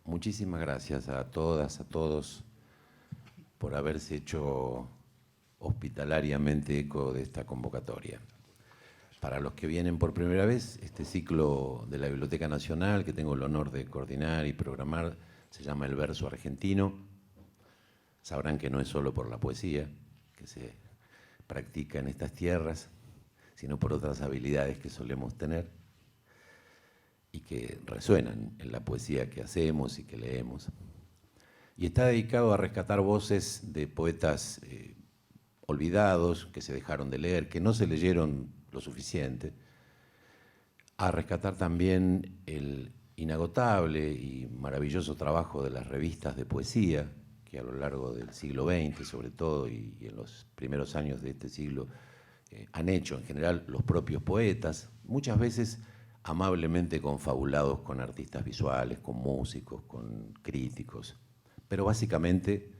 muchísimas gracias a todas, a todos, por haberse hecho hospitalariamente eco de esta convocatoria. Para los que vienen por primera vez, este ciclo de la Biblioteca Nacional, que tengo el honor de coordinar y programar, se llama El Verso Argentino. Sabrán que no es solo por la poesía que se practica en estas tierras, sino por otras habilidades que solemos tener y que resuenan en la poesía que hacemos y que leemos. Y está dedicado a rescatar voces de poetas olvidados, que se dejaron de leer, que no se leyeron lo suficiente, a rescatar también el inagotable y maravilloso trabajo de las revistas de poesía, que a lo largo del siglo XX, sobre todo, y en los primeros años de este siglo, han hecho en general los propios poetas, muchas veces amablemente confabulados con artistas visuales, con músicos, con críticos, pero básicamente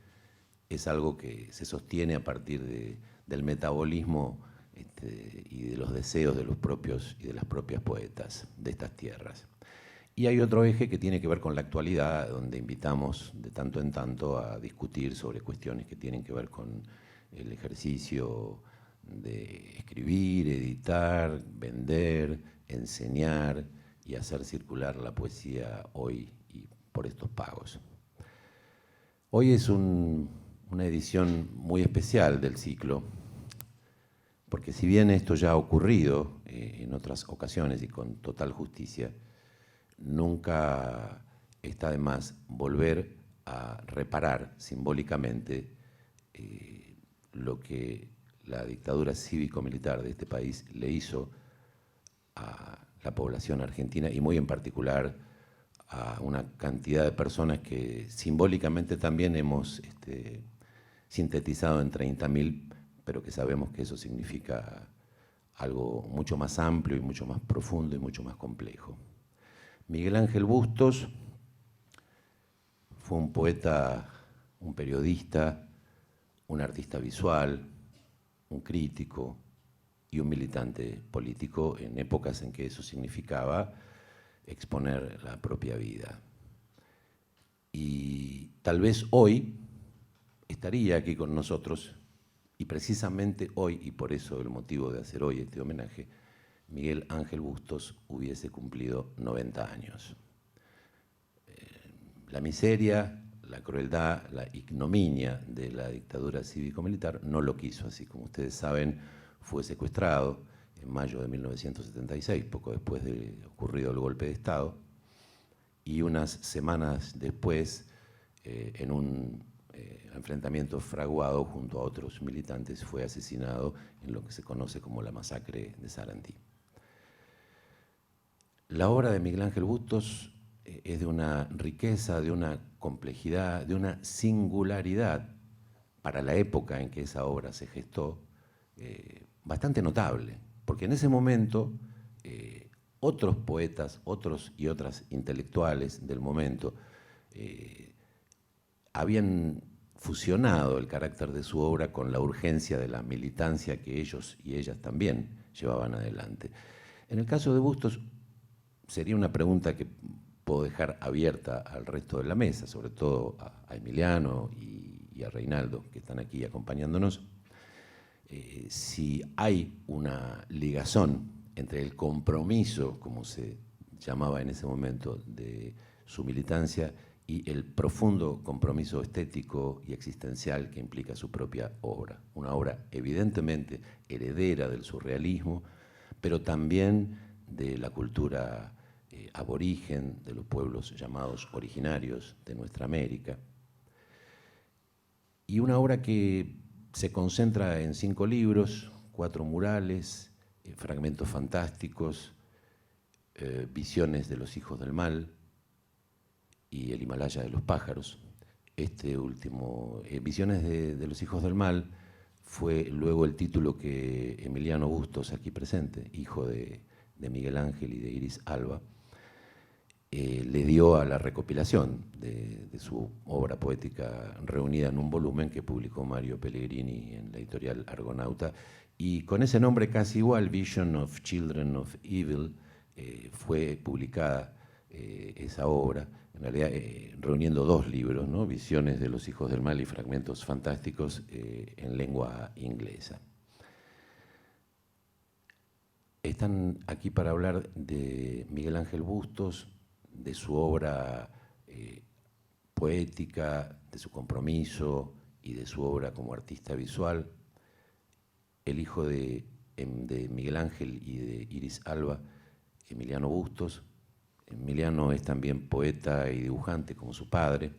es algo que se sostiene a partir del metabolismo y de los deseos de los propios y de las propias poetas de estas tierras. Y hay otro eje que tiene que ver con la actualidad, donde invitamos de tanto en tanto a discutir sobre cuestiones que tienen que ver con el ejercicio de escribir, editar, vender, enseñar y hacer circular la poesía hoy y por estos pagos. Hoy es una edición muy especial del ciclo, porque si bien esto ya ha ocurrido en otras ocasiones y con total justicia, nunca está de más volver a reparar simbólicamente lo que la dictadura cívico-militar de este país le hizo a la población argentina y muy en particular a una cantidad de personas que simbólicamente también hemos sintetizado en 30.000, pero que sabemos que eso significa algo mucho más amplio y mucho más profundo y mucho más complejo. Miguel Ángel Bustos fue un poeta, un periodista, un artista visual, un crítico y un militante político en épocas en que eso significaba exponer la propia vida. Y tal vez hoy estaría aquí con nosotros, y precisamente hoy, y por eso el motivo de hacer hoy este homenaje, Miguel Ángel Bustos hubiese cumplido 90 años. La miseria, la crueldad, la ignominia de la dictadura cívico-militar no lo quiso así. Como ustedes saben, fue secuestrado en mayo de 1976, poco después de ocurrido el golpe de Estado, y unas semanas después, en un enfrentamiento fraguado junto a otros militantes, fue asesinado en lo que se conoce como la masacre de Sarandí. La obra de Miguel Ángel Bustos es de una riqueza, de una complejidad, de una singularidad para la época en que esa obra se gestó, bastante notable, porque en ese momento otros poetas, otros y otras intelectuales del momento habían fusionado el carácter de su obra con la urgencia de la militancia que ellos y ellas también llevaban adelante. En el caso de Bustos, sería una pregunta que puedo dejar abierta al resto de la mesa, sobre todo a Emiliano y a Reinaldo, que están aquí acompañándonos, si hay una ligazón entre el compromiso, como se llamaba en ese momento, de su militancia y el profundo compromiso estético y existencial que implica su propia obra. Una obra evidentemente heredera del surrealismo, pero también de la cultura aborigen, de los pueblos llamados originarios de nuestra América. Y una obra que se concentra en 5 libros, 4 murales, fragmentos fantásticos, visiones de los hijos del mal y el Himalaya de los pájaros. Este último, Visiones de los hijos del mal, fue luego el título que Emiliano Bustos, aquí presente, hijo de Miguel Ángel y de Iris Alba, le dio a la recopilación de su obra poética reunida en un volumen que publicó Mario Pellegrini en la editorial Argonauta, y con ese nombre casi igual, Vision of Children of Evil, fue publicada esa obra, en realidad reuniendo dos libros, ¿no? Visiones de los hijos del mal y fragmentos fantásticos en lengua inglesa. Están aquí para hablar de Miguel Ángel Bustos, de su obra poética, de su compromiso y de su obra como artista visual. El hijo de Miguel Ángel y de Iris Alba, Emiliano Bustos. Emiliano es también poeta y dibujante como su padre.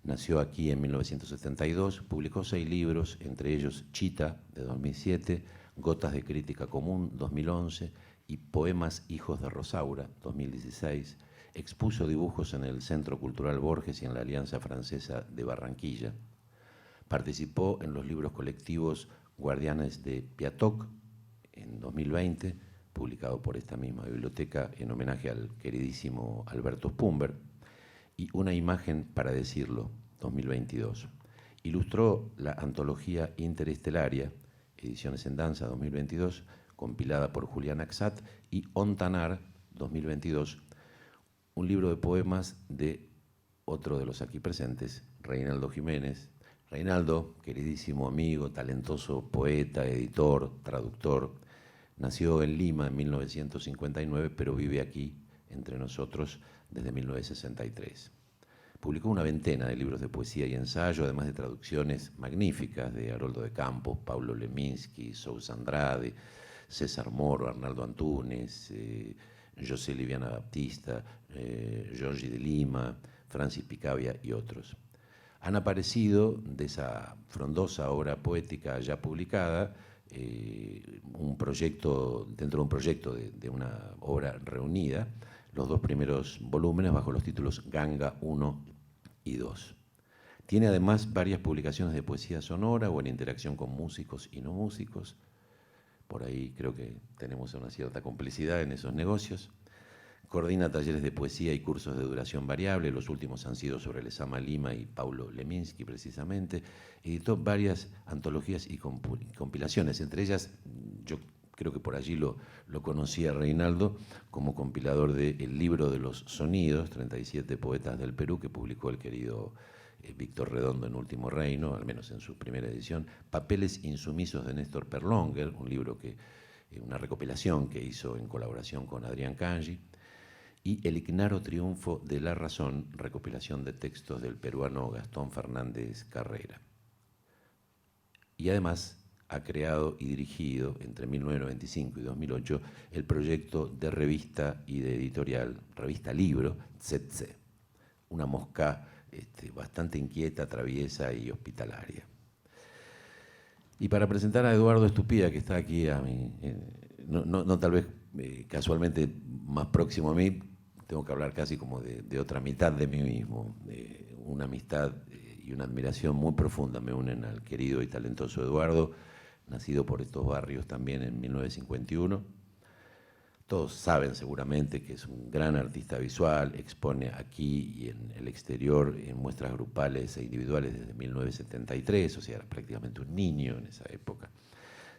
Nació aquí en 1972, publicó 6 libros, entre ellos Chita, de 2007, Gotas de Crítica Común, 2011, y Poemas Hijos de Rosaura, 2016. Expuso dibujos en el Centro Cultural Borges y en la Alianza Francesa de Barranquilla. Participó en los libros colectivos Guardianes de Piatoc, en 2020, publicado por esta misma biblioteca en homenaje al queridísimo Alberto Spumber, y Una imagen para decirlo, 2022. Ilustró la antología Interestelaria, Ediciones en Danza, 2022, compilada por Julián Axat, y Ontanar, 2022, un libro de poemas de otro de los aquí presentes, Reinaldo Jiménez. Reinaldo, queridísimo amigo, talentoso poeta, editor, traductor, nació en Lima en 1959, pero vive aquí entre nosotros desde 1963. Publicó una veintena de libros de poesía y ensayo, además de traducciones magníficas de Haroldo de Campos, Paulo Leminski, Sousa Andrade, César Moro, Arnaldo Antunes, José Liviana Baptista, Giorgi de Lima, Francis Picabia y otros. Han aparecido de esa frondosa obra poética ya publicada, un proyecto, dentro de un proyecto de una obra reunida, los 2 primeros volúmenes bajo los títulos Ganga 1 y 2. Tiene además varias publicaciones de poesía sonora o en interacción con músicos y no músicos. Por ahí creo que tenemos una cierta complicidad en esos negocios. Coordina talleres de poesía y cursos de duración variable, los últimos han sido sobre Lezama Lima y Paulo Leminski precisamente. Editó varias antologías y compilaciones, entre ellas yo creo que por allí lo conocí a Reinaldo como compilador de El Libro de los Sonidos, 37 poetas del Perú, que publicó el querido Víctor Redondo en Último Reino, al menos en su primera edición. Papeles insumisos de Néstor Perlonger, un libro una recopilación que hizo en colaboración con Adrián Cangi. Y El ignaro triunfo de la razón, recopilación de textos del peruano Gastón Fernández Carrera. Y además ha creado y dirigido entre 1995 y 2008 el proyecto de revista y de editorial, revista libro, Tsetse, una mosca bastante inquieta, traviesa y hospitalaria. Y para presentar a Eduardo Estupía, que está aquí a mí, no tal vez casualmente más próximo a mí, tengo que hablar casi como de otra mitad de mí mismo. Una amistad y una admiración muy profunda me unen al querido y talentoso Eduardo, nacido por estos barrios también en 1951. Todos saben seguramente que es un gran artista visual, expone aquí y en el exterior en muestras grupales e individuales desde 1973, o sea, era prácticamente un niño en esa época.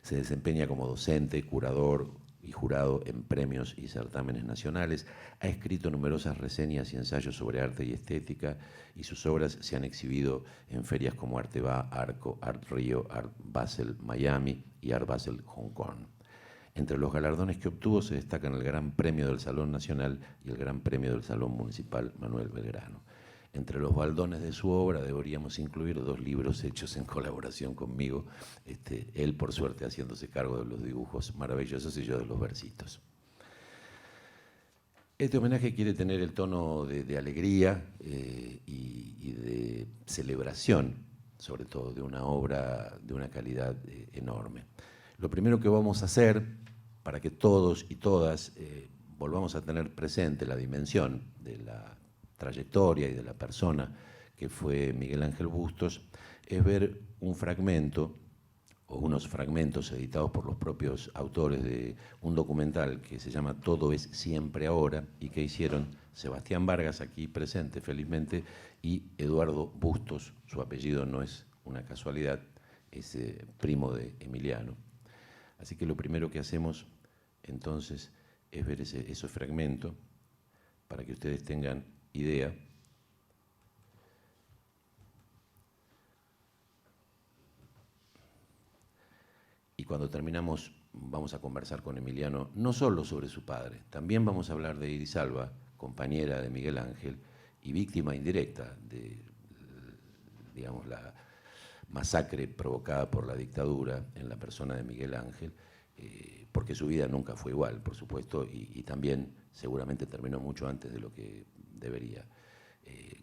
Se desempeña como docente, curador y jurado en premios y certámenes nacionales. Ha escrito numerosas reseñas y ensayos sobre arte y estética, y sus obras se han exhibido en ferias como Arteba, Arco, Art Rio, Art Basel Miami y Art Basel Hong Kong. Entre los galardones que obtuvo se destacan el Gran Premio del Salón Nacional y el Gran Premio del Salón Municipal Manuel Belgrano. Entre los baldones de su obra deberíamos incluir 2 libros hechos en colaboración conmigo, él por suerte haciéndose cargo de los dibujos maravillosos y yo de los versitos. Este homenaje quiere tener el tono de alegría y de celebración, sobre todo de una obra de una calidad enorme. Lo primero que vamos a hacer, para que todos y todas volvamos a tener presente la dimensión de la trayectoria y de la persona que fue Miguel Ángel Bustos, es ver un fragmento o unos fragmentos editados por los propios autores de un documental que se llama Todo es siempre ahora, y que hicieron Sebastián Vargas, aquí presente felizmente, y Eduardo Bustos. Su apellido no es una casualidad, es primo de Emiliano. Así que lo primero que hacemos entonces es ver ese fragmento para que ustedes tengan idea. Y cuando terminamos vamos a conversar con Emiliano no solo sobre su padre, también vamos a hablar de Iris Alba, compañera de Miguel Ángel y víctima indirecta de, digamos, la masacre provocada por la dictadura en la persona de Miguel Ángel, porque su vida nunca fue igual, por supuesto, y también seguramente terminó mucho antes de lo que debería.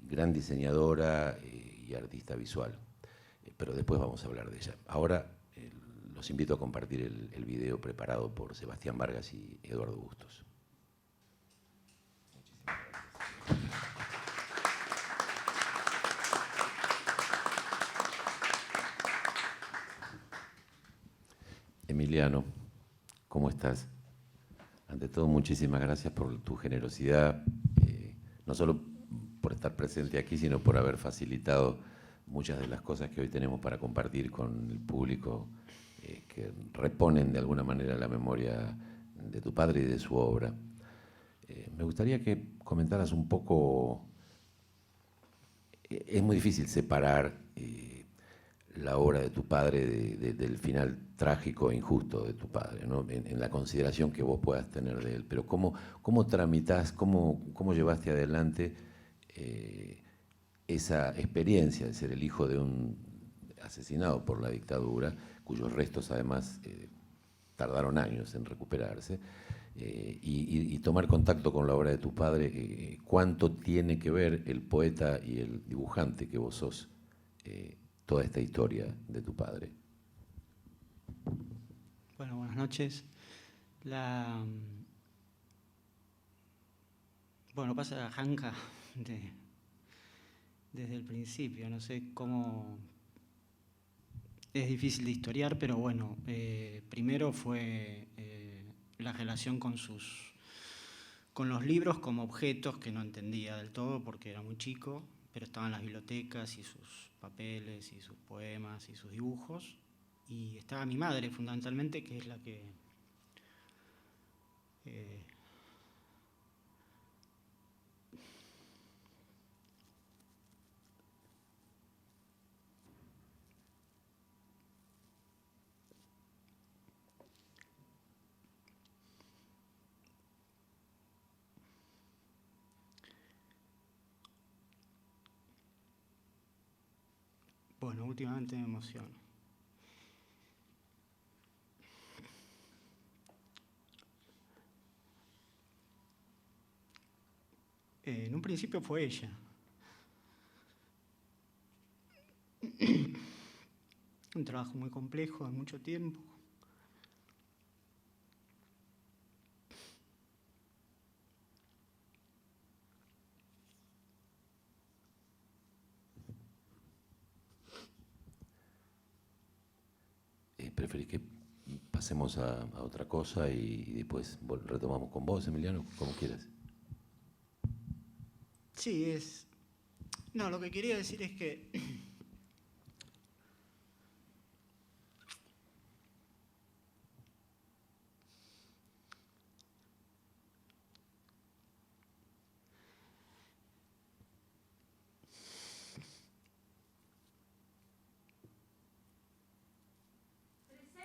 Gran diseñadora y artista visual, pero después vamos a hablar de ella. Ahora los invito a compartir el video preparado por Sebastián Vargas y Eduardo Bustos. Emiliano, ¿cómo estás? Ante todo, muchísimas gracias por tu generosidad, no solo por estar presente aquí, sino por haber facilitado muchas de las cosas que hoy tenemos para compartir con el público, que reponen de alguna manera la memoria de tu padre y de su obra. Me gustaría que comentaras un poco. Es muy difícil separar la obra de tu padre del final trágico e injusto de tu padre, ¿no? En la consideración que vos puedas tener de él. Pero ¿cómo tramitas, cómo llevaste adelante esa experiencia de ser el hijo de un asesinado por la dictadura, cuyos restos además tardaron años en recuperarse, y tomar contacto con la obra de tu padre? ¿Cuánto tiene que ver el poeta y el dibujante que vos sos, toda esta historia de tu padre? Bueno, buenas noches. Bueno, pasa la janca desde el principio, no sé cómo. Es difícil de historiar, pero bueno, primero fue la relación con los libros como objetos que no entendía del todo porque era muy chico, pero estaban las bibliotecas y sus papeles y sus poemas y sus dibujos. Y estaba mi madre fundamentalmente, que es la que bueno, últimamente me emociono. En un principio fue ella. Un trabajo muy complejo, de mucho tiempo. ¿Preferís que pasemos a otra cosa y después retomamos con vos, Emiliano, como quieras? Sí, No, lo que quería decir es que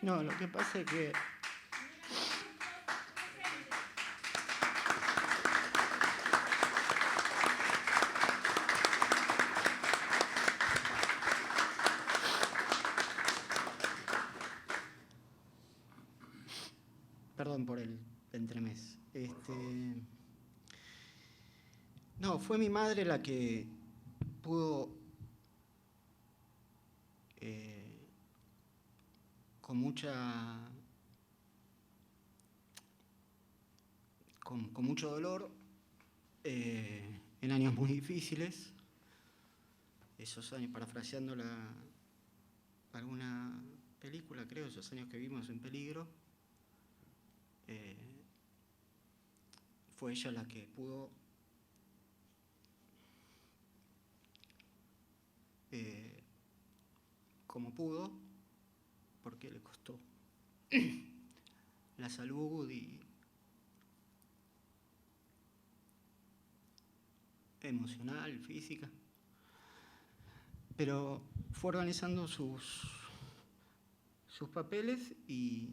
no, lo que pasa es que perdón por el entremés. No, fue mi madre la que pudo con mucho dolor, en años muy difíciles, esos años, parafraseando alguna película, creo, esos años que vimos en peligro, fue ella la que pudo como pudo, porque le costó la salud emocional, física. Pero fue organizando sus papeles y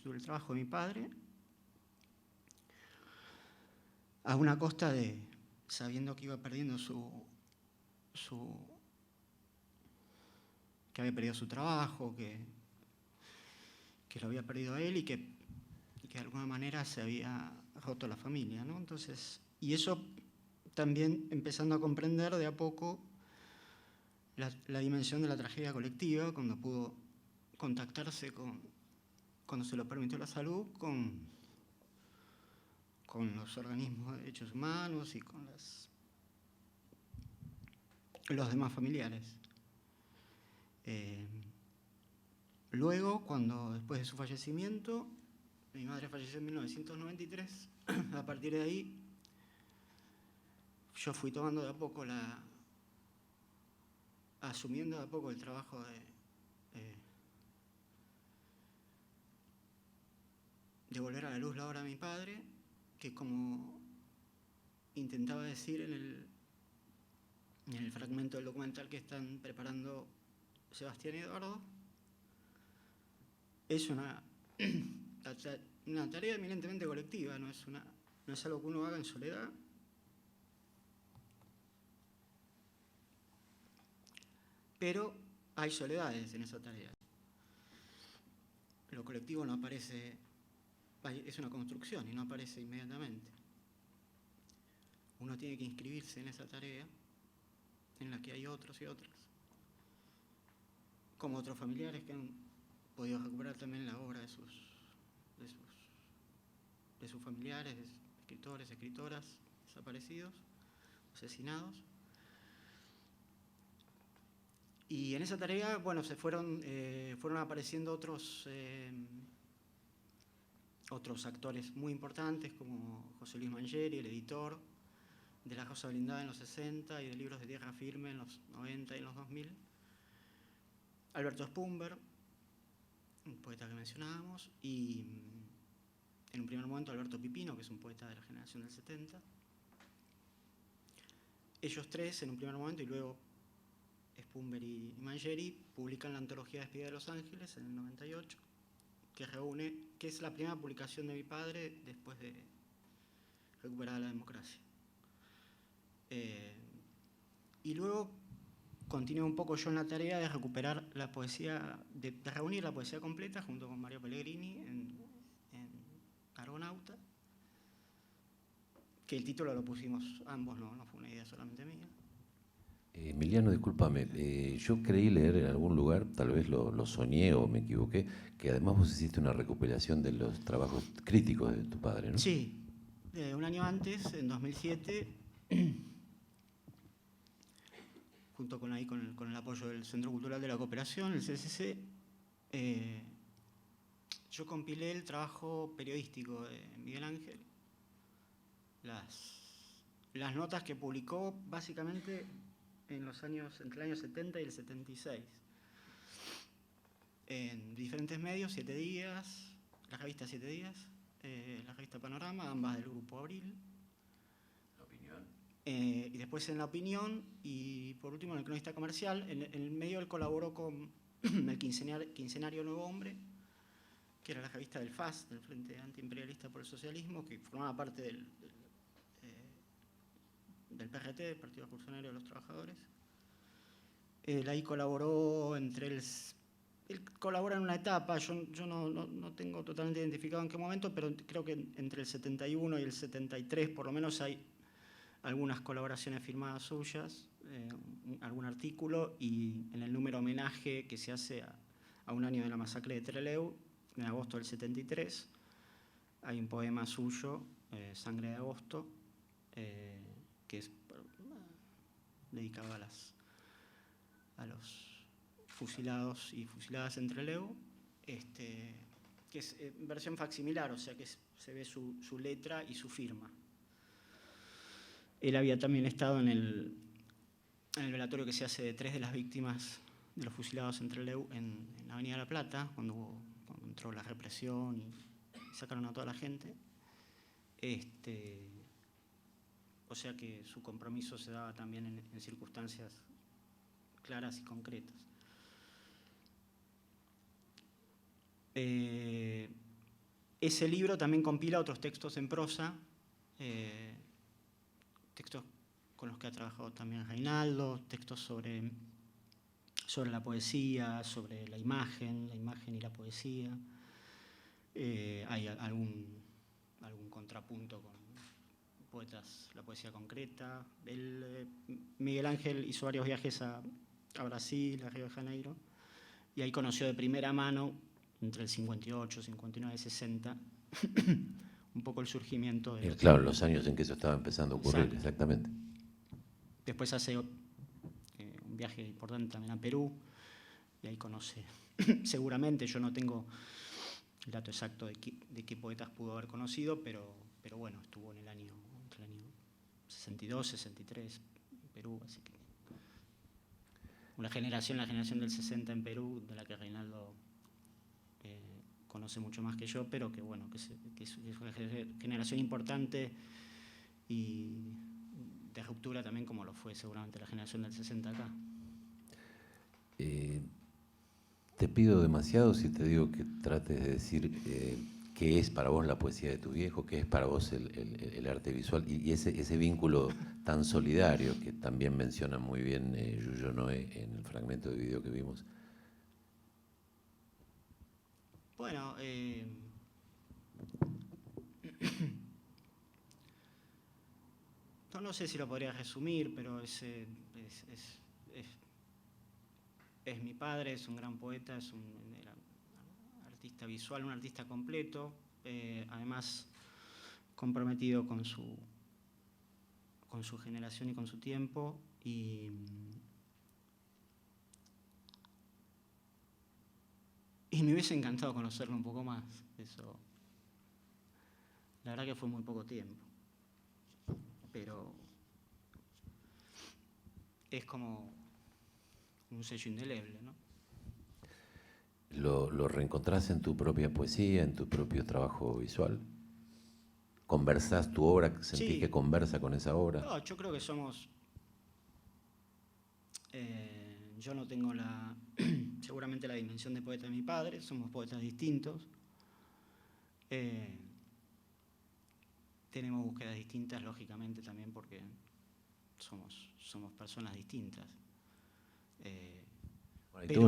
el trabajo de mi padre a una costa de, sabiendo que iba perdiendo que había perdido su trabajo, que lo había perdido él y que de alguna manera se había roto la familia, ¿no? Entonces, y eso también empezando a comprender de a poco la dimensión de la tragedia colectiva, cuando pudo contactarse cuando se lo permitió la salud, con los organismos de derechos humanos y con los demás familiares. Luego, después de su fallecimiento, mi madre falleció en 1993, a partir de ahí yo fui tomando de a poco asumiendo de a poco el trabajo de volver a la luz la obra de mi padre, que como intentaba decir en el fragmento del documental que están preparando Sebastián y Eduardo, es una tarea eminentemente colectiva, no es algo que uno haga en soledad. Pero hay soledades en esa tarea. Lo colectivo no aparece, es una construcción y no aparece inmediatamente. Uno tiene que inscribirse en esa tarea en la que hay otros y otras, como otros familiares que han podido recuperar también la obra de sus familiares, escritores, escritoras desaparecidos, asesinados. Y en esa tarea, bueno, se fueron apareciendo otros actores muy importantes, como José Luis Mangeri, el editor de La Rosa Blindada en los 60 y de Libros de Tierra Firme en los 90 y en los 2000. Alberto Spumber, un poeta que mencionábamos, y en un primer momento Alberto Pipino, que es un poeta de la generación del 70. Ellos tres en un primer momento, y luego Spumber y Mangeri, publican la antología Despedida de Los Ángeles en el 98, que es la primera publicación de mi padre después de recuperar la democracia. Y luego continué un poco yo en la tarea de recuperar la poesía, de reunir la poesía completa junto con Mario Pellegrini en Argonauta, que el título lo pusimos ambos, no fue una idea solamente mía. Emiliano, discúlpame, yo creí leer en algún lugar, tal vez lo soñé o me equivoqué, que además vos hiciste una recuperación de los trabajos críticos de tu padre, ¿no? Sí, un año antes, en 2007, junto con el apoyo del Centro Cultural de la Cooperación, el CCC, yo compilé el trabajo periodístico de Miguel Ángel, las notas que publicó básicamente entre el año 70 y el 76, en diferentes medios, 7 días, la revista 7 días, la revista Panorama, ambas del Grupo Abril. La Opinión. Y después en La Opinión, y por último en el Cronista Comercial. En el medio él colaboró con el quincenario Nuevo Hombre, que era la revista del FAS, del Frente Antiimperialista por el Socialismo, que formaba parte del PRT, del Partido Revolucionario de los Trabajadores. Él ahí colaboró él colabora en una etapa, yo no tengo totalmente identificado en qué momento, pero creo que entre el 71 y el 73 por lo menos hay algunas colaboraciones firmadas suyas, algún artículo, y en el número homenaje que se hace a un año de la masacre de Trelew, en agosto del 73, hay un poema suyo, Sangre de Agosto, que es dedicado a los fusilados y fusiladas en Trelew, que es versión facsimilar, o sea que se ve su letra y su firma. Él había también estado en el velatorio que se hace de 3 de las víctimas de los fusilados en Trelew en la Avenida La Plata, cuando entró la represión y sacaron a toda la gente. o sea que su compromiso se daba también en circunstancias claras y concretas. Ese libro también compila otros textos en prosa, textos con los que ha trabajado también Reinaldo, textos sobre la poesía, sobre la imagen y la poesía. Hay algún contrapunto con poetas, la poesía concreta. Miguel Ángel hizo varios viajes a Brasil, a Río de Janeiro, y ahí conoció de primera mano, entre el 58, 59, 60, un poco el surgimiento de... Claro, los años en que eso estaba empezando a ocurrir, Exacto. exactamente. Después hace un viaje importante también a Perú, y ahí conoce, seguramente, yo no tengo el dato exacto de qué poetas pudo haber conocido, pero bueno, estuvo entre el año 62, 63 en Perú, así que la generación del 60 en Perú, de la que Reinaldo conoce mucho más que yo, pero que bueno, que es una generación importante y de ruptura también, como lo fue seguramente la generación del 60 acá. Te pido demasiado si te digo que trates de decir qué es para vos la poesía de tu viejo, qué es para vos el arte visual y ese vínculo tan solidario que también menciona muy bien Yuyo Noé en el fragmento de video que vimos. Bueno, no sé si lo podría resumir, pero es mi padre, es un gran poeta, es un artista visual, un artista completo, además comprometido con su generación y con su tiempo, y me hubiese encantado conocerlo un poco más. Eso, la verdad que fue muy poco tiempo, pero es como un sello indeleble, ¿no? ¿Lo reencontrás en tu propia poesía, en tu propio trabajo visual? ¿Conversás tu obra? ¿Sentís Sí. que conversa con esa obra? No, yo creo que somos... yo no tengo seguramente la dimensión de poeta de mi padre, somos poetas distintos. Tenemos búsquedas distintas, lógicamente, también porque somos personas distintas.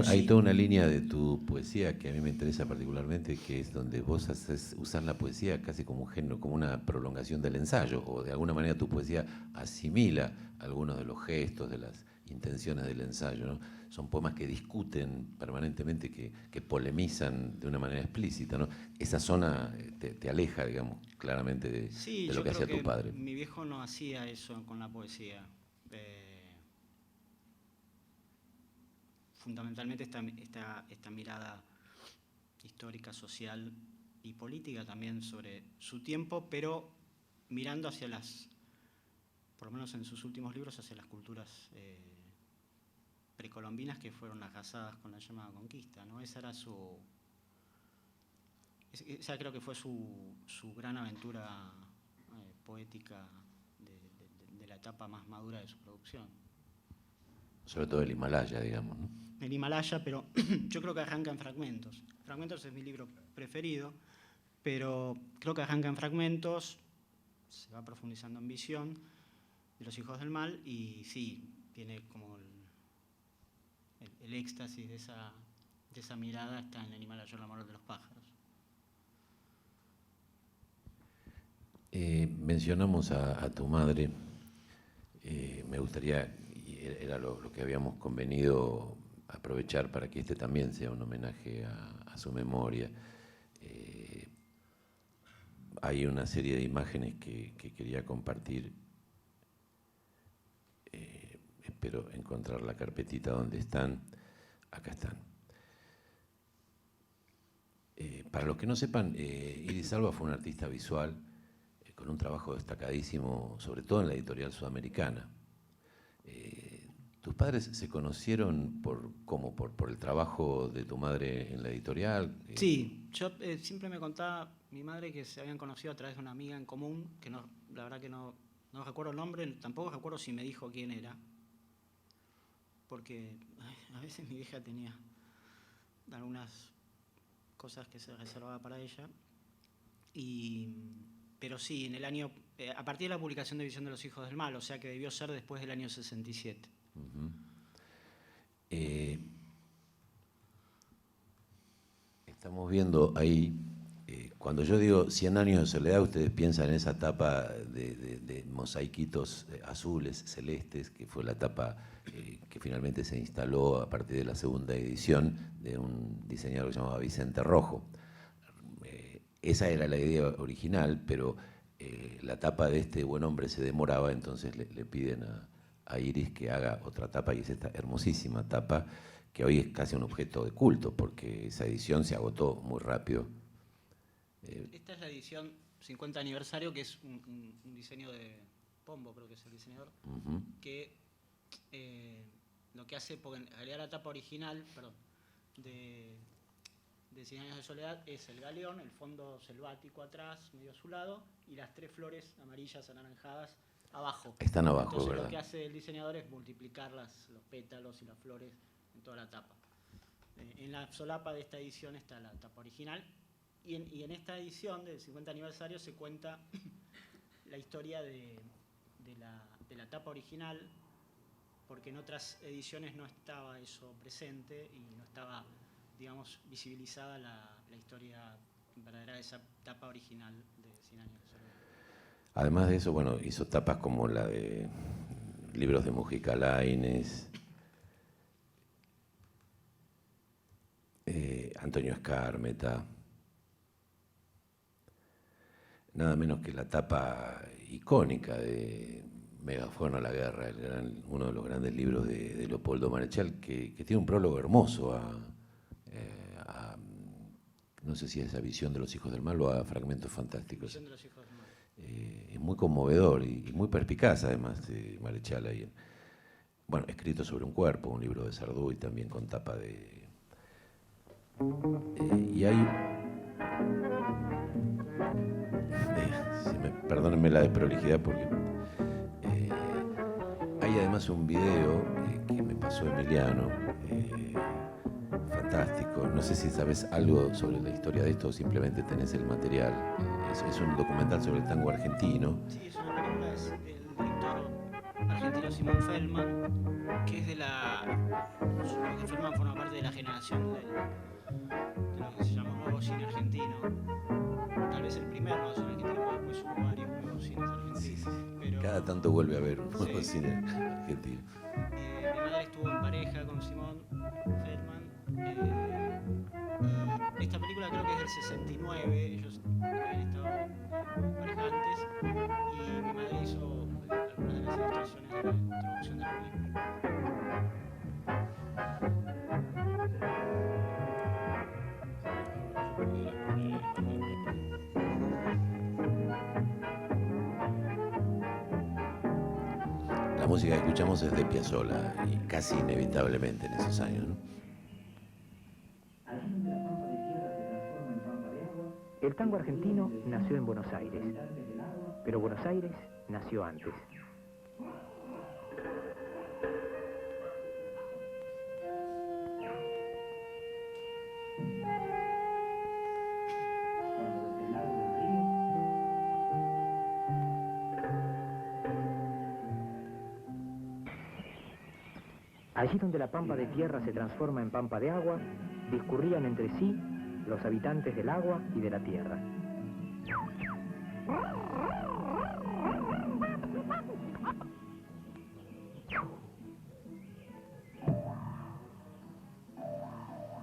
Hay toda una línea de tu poesía que a mí me interesa particularmente, que es donde vos usás la poesía casi como un género, como una prolongación del ensayo, o de alguna manera tu poesía asimila algunos de los gestos, de las intenciones del ensayo, ¿no? Son poemas que discuten permanentemente, que polemizan de una manera explícita, ¿no? Esa zona te aleja, digamos, claramente de lo que hacía tu padre. Mi viejo no hacía eso con la poesía. Fundamentalmente esta mirada histórica, social y política también sobre su tiempo, pero mirando hacia por lo menos en sus últimos libros, hacia las culturas precolombinas que fueron arrasadas con la llamada conquista, ¿no? Esa creo que fue su gran aventura poética de la etapa más madura de su producción. Sobre todo el Himalaya, digamos, ¿no? El Himalaya, pero yo creo que arranca en Fragmentos. Fragmentos es mi libro preferido, pero creo que arranca en Fragmentos, se va profundizando en Visión de los Hijos del Mal, y sí, tiene como el éxtasis de esa mirada, está en el Himalaya, el amor de los pájaros. Mencionamos a tu madre, me gustaría, y era lo que habíamos convenido, aprovechar para que este también sea un homenaje a su memoria. Hay una serie de imágenes que quería compartir. Espero encontrar la carpetita donde están. Acá están. Para los que no sepan, Iris Alba fue una artista visual con un trabajo destacadísimo, sobre todo en la editorial sudamericana. ¿Tus padres se conocieron por el trabajo de tu madre en la editorial? Sí, yo siempre me contaba mi madre que se habían conocido a través de una amiga en común, que no, la verdad que no no recuerdo el nombre, tampoco recuerdo si me dijo quién era, porque a veces mi vieja tenía algunas cosas que se reservaba para ella. Pero sí, en el año, a partir de la publicación de Visión de los Hijos del Mal, o sea que debió ser después del año 67. Estamos viendo ahí, cuando yo digo 100 años de soledad, ustedes piensan en esa tapa de mosaiquitos azules, celestes, que fue la tapa que finalmente se instaló a partir de la segunda edición de un diseñador que se llamaba Vicente Rojo. Esa era la idea original, pero la tapa de este buen hombre se demoraba, entonces le piden a Iris que haga otra tapa, y es esta hermosísima tapa, que hoy es casi un objeto de culto, porque esa edición se agotó muy rápido. Esta es la edición 50 aniversario, que es un diseño de Pombo, creo que es el diseñador, que lo que hace, porque en realidad la tapa original, de 100 años de soledad es el galeón, el fondo selvático atrás, medio azulado, y las 3 flores amarillas anaranjadas abajo. Están abajo, entonces, ¿verdad? Lo que hace el diseñador es multiplicar los pétalos y las flores en toda la tapa. En la solapa de esta edición está la tapa original, y en esta edición del 50 aniversario se cuenta la historia de la tapa original, porque en otras ediciones no estaba eso presente y no estaba, digamos, visibilizada la historia verdadera de esa tapa original de 100 años de soledad. Además de eso, bueno, hizo tapas como la de libros de Mujica Lainez, Antonio Escármeta, nada menos que la tapa icónica de Megafono a la guerra, uno de los grandes libros de Leopoldo Marechal, que tiene un prólogo hermoso no sé si es a Visión de los Hijos del Mal o a Fragmentos Fantásticos. Visión de los Hijos del Mal. Es muy conmovedor y muy perspicaz, además, de Marechal ahí. Bueno, escrito sobre un cuerpo, un libro de Sardú, y también con tapa de... y hay... perdónenme la desprolijidad, porque hay además un video que me pasó Emiliano, fantástico. No sé si sabes algo sobre la historia de esto o simplemente tenés el material. Es un documental sobre el tango argentino. Sí, es una película del director argentino Simón Feldman, que es de porque Feldman forma parte de la generación de lo que se llama nuevo cine argentino. Tal vez el primer nuevo cine argentino, porque después hubo varios nuevos cines argentinos. Pero, cada tanto vuelve a haber un nuevo cine argentino. Mi madre estuvo en pareja con Simón Feldman, y esta película creo que es del 69, ellos habían estado en pareja antes, y mi madre hizo algunas de las ilustraciones de la introducción de la película. La música que escuchamos es de Piazzolla, y casi inevitablemente en esos años, ¿no? El tango argentino nació en Buenos Aires, pero Buenos Aires nació antes. Allí donde la pampa de tierra se transforma en pampa de agua, discurrían entre sí los habitantes del agua y de la tierra.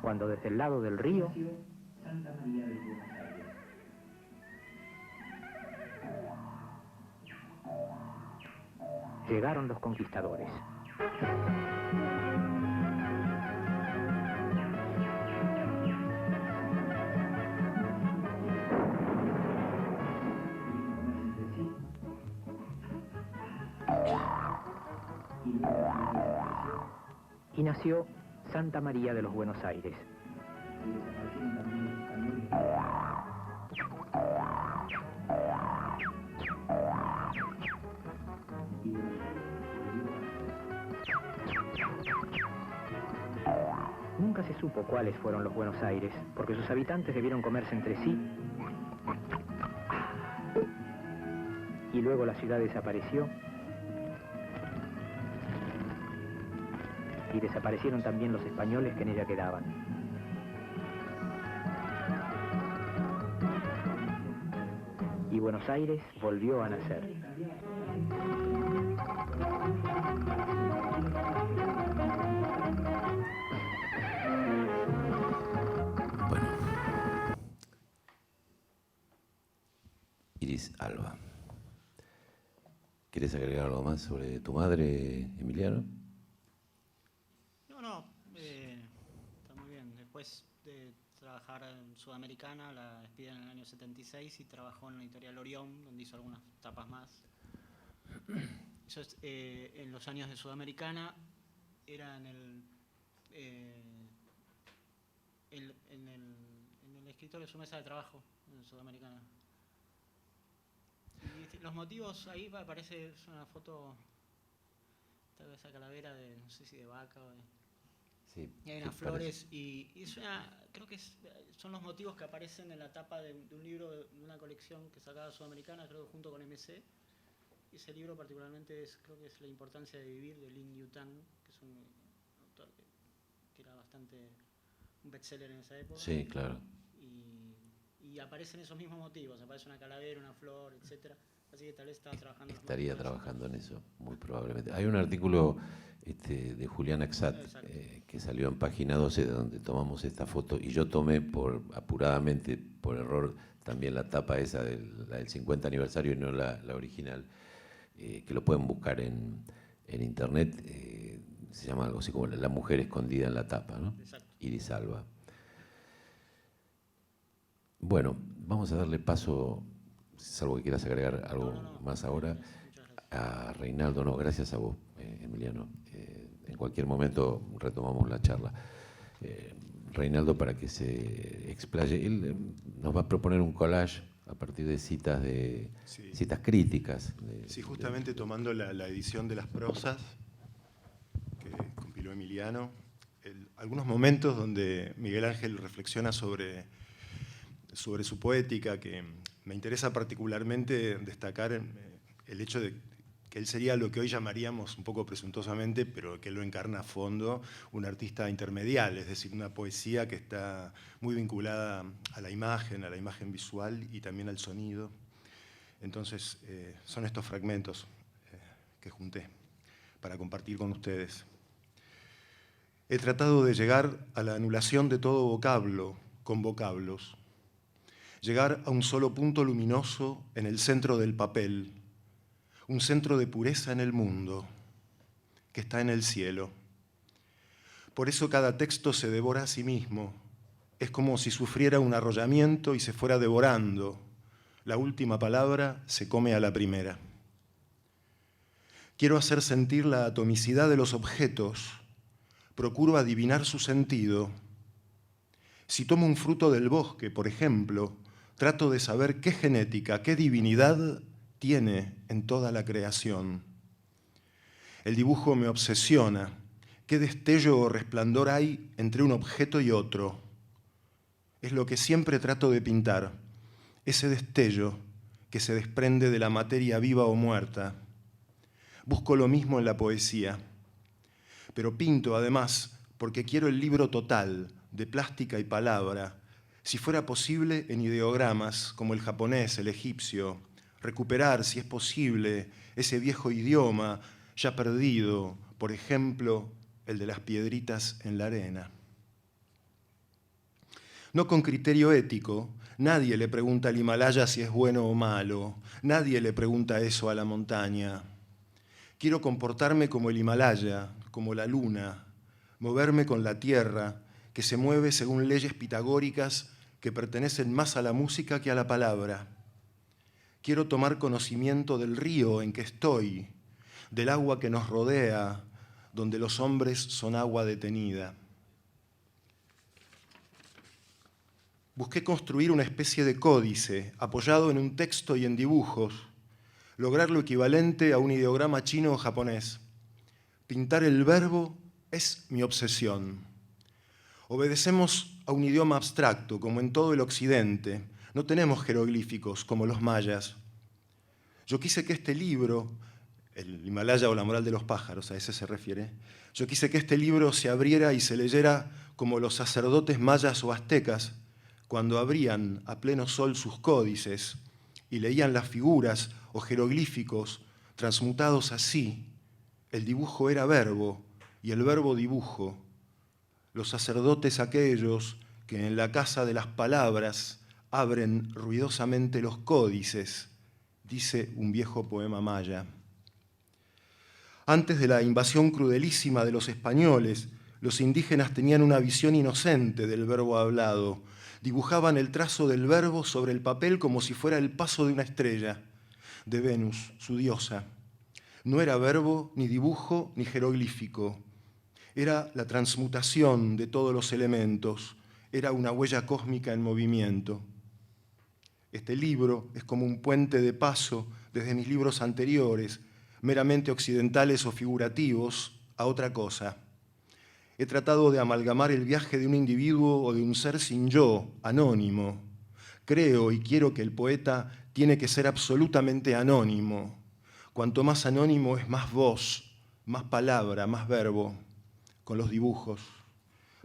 Cuando desde el lado del río llegaron los conquistadores. Y nació Santa María de los Buenos Aires. Nunca se supo cuáles fueron los Buenos Aires, porque sus habitantes debieron comerse entre sí y luego la ciudad desapareció y desaparecieron también los españoles que en ella quedaban. Y Buenos Aires volvió a nacer. Bueno, Iris Alba. ¿Quieres agregar algo más sobre tu madre, Emiliano? No, está muy bien. Después de trabajar en Sudamericana, la despiden en el año 76 y trabajó en la editorial Orión, donde hizo algunas tapas más. Eso es, en los años de Sudamericana era en el escritorio de su mesa de trabajo en Sudamericana. Y los motivos, ahí aparece, es una foto, esa calavera de, no sé si de vaca o de... Sí. Y hay unas flores y es creo que son los motivos que aparecen en la tapa de un libro, de una colección que sacaba Sudamericana, creo que junto con MC. Y ese libro particularmente creo que es La importancia de vivir, de Lin Yutang, que es un autor que era bastante un bestseller en esa época. Sí, claro. Y aparecen esos mismos motivos, aparece una calavera, una flor, etcétera. Así que tal vez estaba trabajando. Estaría trabajando en eso, muy probablemente. Hay un artículo de Julián Axat que salió en Página 12 donde tomamos esta foto y yo tomé apuradamente, por error, también la tapa esa la del 50 aniversario y no la original, que lo pueden buscar en internet. Se llama algo así como La mujer escondida en la tapa, ¿no? Exacto. Iris Alba. Bueno, vamos a darle paso, salvo que quieras agregar algo más ahora, a Reinaldo. No, gracias a vos, Emiliano. En cualquier momento retomamos la charla. Reinaldo, para que se explaye, él nos va a proponer un collage a partir de citas citas críticas. Sí, justamente tomando la edición de las prosas que compiló Emiliano, algunos momentos donde Miguel Ángel reflexiona sobre su poética, que me interesa particularmente destacar el hecho de que él sería lo que hoy llamaríamos un poco presuntuosamente, pero que él lo encarna a fondo, un artista intermedial, es decir, una poesía que está muy vinculada a la imagen visual y también al sonido. Entonces, son estos fragmentos que junté para compartir con ustedes. He tratado de llegar a la anulación de todo vocablo con vocablos, llegar a un solo punto luminoso en el centro del papel, un centro de pureza en el mundo, que está en el cielo. Por eso cada texto se devora a sí mismo, es como si sufriera un arrollamiento y se fuera devorando. La última palabra se come a la primera. Quiero hacer sentir la atomicidad de los objetos, procuro adivinar su sentido. Si tomo un fruto del bosque, por ejemplo, trato de saber qué genética, qué divinidad tiene en toda la creación. El dibujo me obsesiona. ¿Qué destello o resplandor hay entre un objeto y otro? Es lo que siempre trato de pintar, ese destello que se desprende de la materia viva o muerta. Busco lo mismo en la poesía, pero pinto además porque quiero el libro total de plástica y palabra, si fuera posible en ideogramas como el japonés, el egipcio, recuperar, si es posible, ese viejo idioma ya perdido, por ejemplo, el de las piedritas en la arena. No con criterio ético, nadie le pregunta al Himalaya si es bueno o malo, nadie le pregunta eso a la montaña. Quiero comportarme como el Himalaya, como la luna, moverme con la tierra, que se mueve según leyes pitagóricas que pertenecen más a la música que a la palabra. Quiero tomar conocimiento del río en que estoy, del agua que nos rodea, donde los hombres son agua detenida. Busqué construir una especie de códice, apoyado en un texto y en dibujos, lograr lo equivalente a un ideograma chino o japonés. Pintar el verbo es mi obsesión. Obedecemos a un idioma abstracto, como en todo el occidente. No tenemos jeroglíficos como los mayas. Yo quise que este libro, el Himalaya o la moral de los pájaros, a ese se refiere, yo quise que este libro se abriera y se leyera como los sacerdotes mayas o aztecas, cuando abrían a pleno sol sus códices y leían las figuras o jeroglíficos transmutados así. El dibujo era verbo y el verbo dibujo. Los sacerdotes aquellos que en la casa de las palabras abren ruidosamente los códices, dice un viejo poema maya. Antes de la invasión crudelísima de los españoles, los indígenas tenían una visión inocente del verbo hablado. Dibujaban el trazo del verbo sobre el papel como si fuera el paso de una estrella, de Venus, su diosa. No era verbo, ni dibujo, ni jeroglífico. Era la transmutación de todos los elementos. Era una huella cósmica en movimiento. Este libro es como un puente de paso desde mis libros anteriores, meramente occidentales o figurativos, a otra cosa. He tratado de amalgamar el viaje de un individuo o de un ser sin yo, anónimo. Creo y quiero que el poeta tiene que ser absolutamente anónimo. Cuanto más anónimo es más voz, más palabra, más verbo, con los dibujos,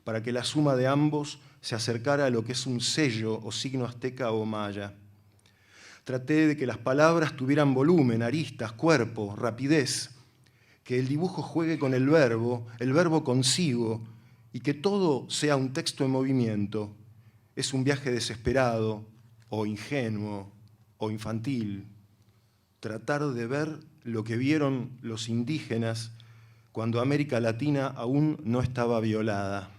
para que la suma de ambos se acercara a lo que es un sello o signo azteca o maya. Traté de que las palabras tuvieran volumen, aristas, cuerpo, rapidez, que el dibujo juegue con el verbo consigo, y que todo sea un texto en movimiento. Es un viaje desesperado, o ingenuo, o infantil. Tratar de ver lo que vieron los indígenas cuando América Latina aún no estaba violada.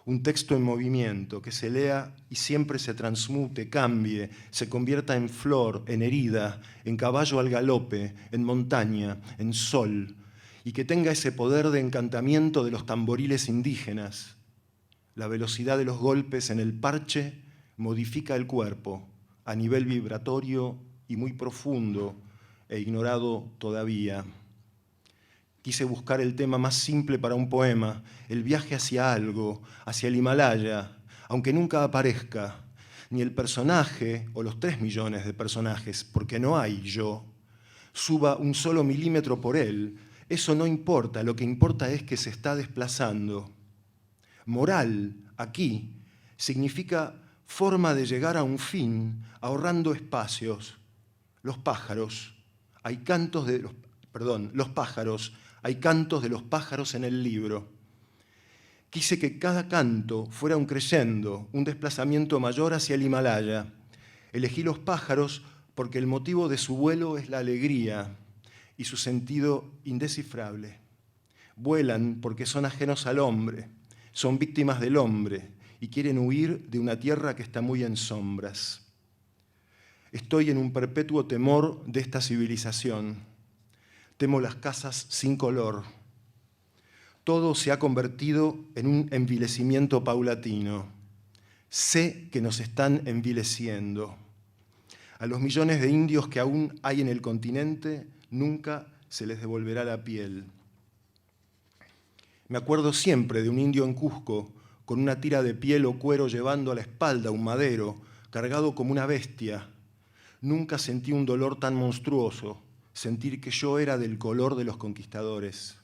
Un texto en movimiento, que se lea y siempre se transmute, cambie, se convierta en flor, en herida, en caballo al galope, en montaña, en sol, y que tenga ese poder de encantamiento de los tamboriles indígenas. La velocidad de los golpes en el parche modifica el cuerpo a nivel vibratorio y muy profundo e ignorado todavía. Quise buscar el tema más simple para un poema, el viaje hacia algo, hacia el Himalaya, aunque nunca aparezca ni el personaje o los 3 millones de personajes, porque no hay yo, suba un solo milímetro por él. Eso no importa, lo que importa es que se está desplazando. Moral, aquí, significa forma de llegar a un fin, ahorrando espacios. Los pájaros, hay cantos de los pájaros, hay cantos de los pájaros en el libro. Quise que cada canto fuera un crescendo, un desplazamiento mayor hacia el Himalaya. Elegí los pájaros porque el motivo de su vuelo es la alegría y su sentido indescifrable. Vuelan porque son ajenos al hombre, son víctimas del hombre y quieren huir de una tierra que está muy en sombras. Estoy en un perpetuo temor de esta civilización. Temo las casas sin color. Todo se ha convertido en un envilecimiento paulatino. Sé que nos están envileciendo. A los millones de indios que aún hay en el continente, nunca se les devolverá la piel. Me acuerdo siempre de un indio en Cusco, con una tira de piel o cuero llevando a la espalda un madero, cargado como una bestia. Nunca sentí un dolor tan monstruoso, sentir que yo era del color de los conquistadores.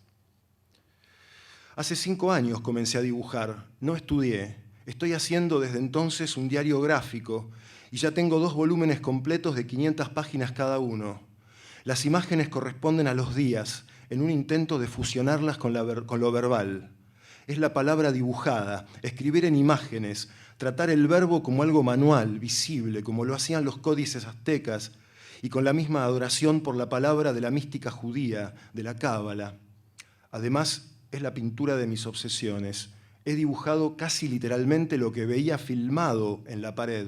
Hace 5 años comencé a dibujar, no estudié. Estoy haciendo desde entonces un diario gráfico y ya tengo 2 volúmenes completos de 500 páginas cada uno. Las imágenes corresponden a los días, en un intento de fusionarlas con lo verbal. Es la palabra dibujada, escribir en imágenes, tratar el verbo como algo manual, visible, como lo hacían los códices aztecas, y con la misma adoración por la palabra de la mística judía, de la cábala. Además, es la pintura de mis obsesiones. He dibujado casi literalmente lo que veía filmado en la pared.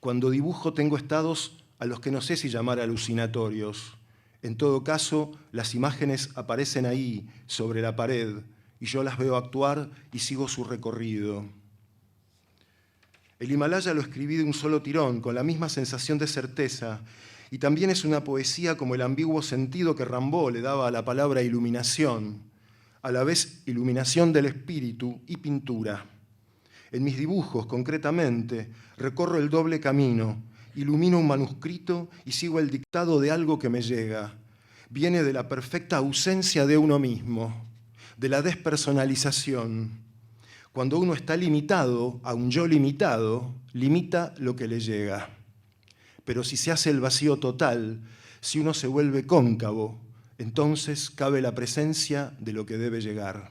Cuando dibujo tengo estados a los que no sé si llamar alucinatorios. En todo caso, las imágenes aparecen ahí, sobre la pared, y yo las veo actuar y sigo su recorrido. El Himalaya lo escribí de un solo tirón, con la misma sensación de certeza, y también es una poesía como el ambiguo sentido que Rimbaud le daba a la palabra iluminación. a la vez iluminación del espíritu y pintura. En mis dibujos, concretamente, recorro el doble camino, ilumino un manuscrito y sigo el dictado de algo que me llega. Viene de la perfecta ausencia de uno mismo, de la despersonalización. Cuando uno está limitado a un yo limitado, limita lo que le llega. Pero si se hace el vacío total, si uno se vuelve cóncavo, entonces cabe la presencia de lo que debe llegar.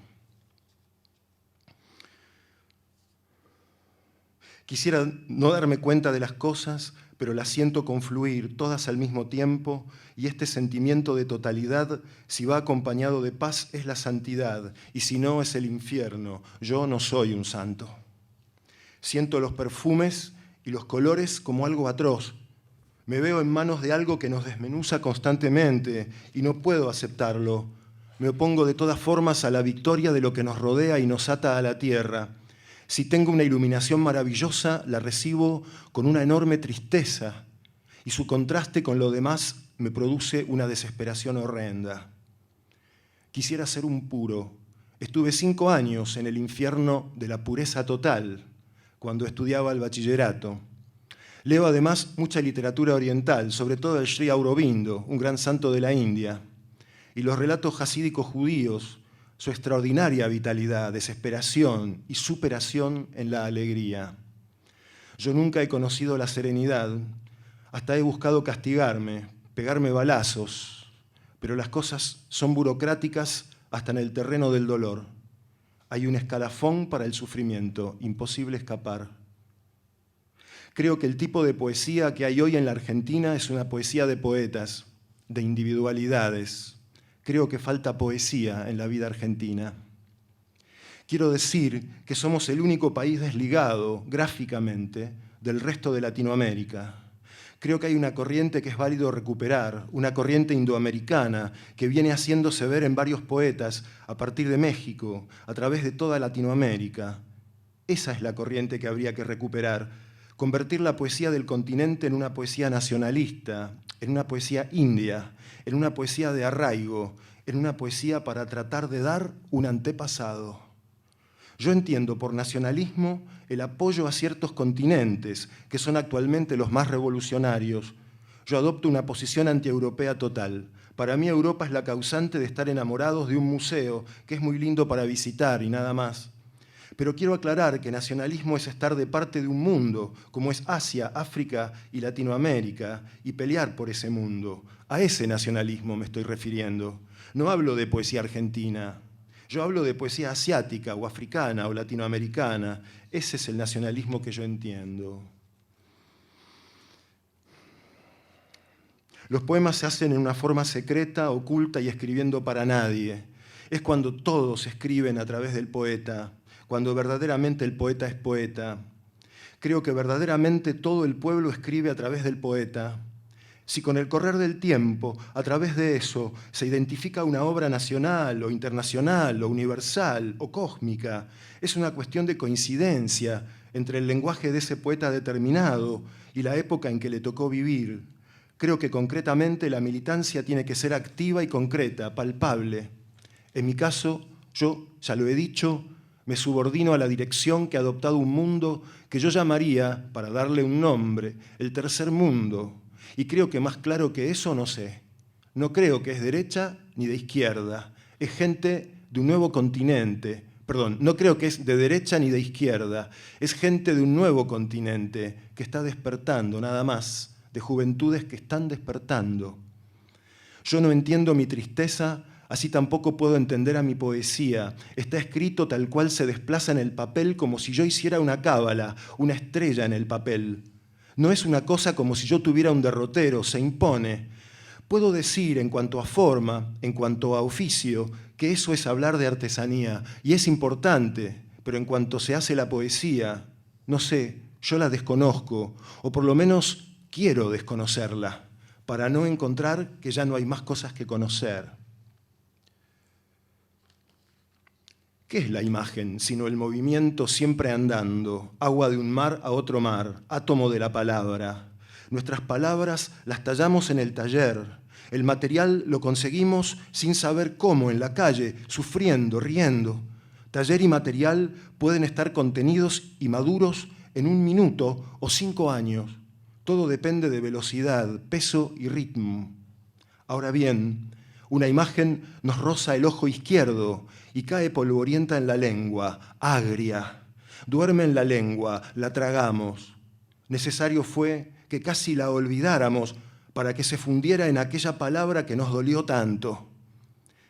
Quisiera no darme cuenta de las cosas, pero las siento confluir todas al mismo tiempo, y este sentimiento de totalidad, si va acompañado de paz, es la santidad, y si no, es el infierno. Yo no soy un santo. Siento los perfumes y los colores como algo atroz. Me veo en manos de algo que nos desmenuza constantemente, y no puedo aceptarlo. Me opongo de todas formas a la victoria de lo que nos rodea y nos ata a la tierra. Si tengo una iluminación maravillosa, la recibo con una enorme tristeza, y su contraste con lo demás me produce una desesperación horrenda. Quisiera ser un puro. Estuve 5 años en el infierno de la pureza total, cuando estudiaba el bachillerato. Leo además mucha literatura oriental, sobre todo el Sri Aurobindo, un gran santo de la India, y los relatos hasídicos judíos, su extraordinaria vitalidad, desesperación y superación en la alegría. Yo nunca he conocido la serenidad, hasta he buscado castigarme, pegarme balazos, pero las cosas son burocráticas hasta en el terreno del dolor. Hay un escalafón para el sufrimiento, imposible escapar. Creo que el tipo de poesía que hay hoy en la Argentina es una poesía de poetas, de individualidades. Creo que falta poesía en la vida argentina. Quiero decir que somos el único país desligado, gráficamente, del resto de Latinoamérica. Creo que hay una corriente que es válido recuperar, una corriente indoamericana que viene haciéndose ver en varios poetas a partir de México, a través de toda Latinoamérica. Esa es la corriente que habría que recuperar, convertir la poesía del continente en una poesía nacionalista, en una poesía india, en una poesía de arraigo, en una poesía para tratar de dar un antepasado. Yo entiendo por nacionalismo el apoyo a ciertos continentes, que son actualmente los más revolucionarios. Yo adopto una posición antieuropea total. Para mí Europa es la causante de estar enamorados de un museo, que es muy lindo para visitar y nada más. Pero quiero aclarar que nacionalismo es estar de parte de un mundo, como es Asia, África y Latinoamérica, y pelear por ese mundo. A ese nacionalismo me estoy refiriendo. No hablo de poesía argentina, yo hablo de poesía asiática o africana o latinoamericana. Ese es el nacionalismo que yo entiendo. Los poemas se hacen en una forma secreta, oculta y escribiendo para nadie. Es cuando todos escriben a través del poeta, cuando verdaderamente el poeta es poeta. Creo que verdaderamente todo el pueblo escribe a través del poeta. Si con el correr del tiempo, a través de eso, se identifica una obra nacional o internacional o universal o cósmica, es una cuestión de coincidencia entre el lenguaje de ese poeta determinado y la época en que le tocó vivir. Creo que concretamente la militancia tiene que ser activa y concreta, palpable. En mi caso, yo, ya lo he dicho, me subordino a la dirección que ha adoptado un mundo que yo llamaría, para darle un nombre, el tercer mundo. Y creo que más claro que eso no sé. No creo que es derecha ni de izquierda. Es gente de un nuevo continente. Perdón, no creo que es de derecha ni de izquierda. Es gente de un nuevo continente que está despertando, nada más, de juventudes que están despertando. Yo no entiendo mi tristeza, así tampoco puedo entender a mi poesía. Está escrito tal cual se desplaza en el papel, como si yo hiciera una cábala, una estrella en el papel. No es una cosa como si yo tuviera un derrotero, se impone. Puedo decir en cuanto a forma, en cuanto a oficio, que eso es hablar de artesanía, y es importante, pero en cuanto se hace la poesía, no sé, yo la desconozco, o por lo menos quiero desconocerla, para no encontrar que ya no hay más cosas que conocer. ¿Qué es la imagen sino el movimiento siempre andando, agua de un mar a otro mar, átomo de la palabra? Nuestras palabras las tallamos en el taller. El material lo conseguimos sin saber cómo, en la calle, sufriendo, riendo. Taller y material pueden estar contenidos y maduros en 1 minuto o 5 años. Todo depende de velocidad, peso y ritmo. Ahora bien, una imagen nos roza el ojo izquierdo y cae polvorienta en la lengua, agria. Duerme en la lengua, la tragamos. Necesario fue que casi la olvidáramos para que se fundiera en aquella palabra que nos dolió tanto.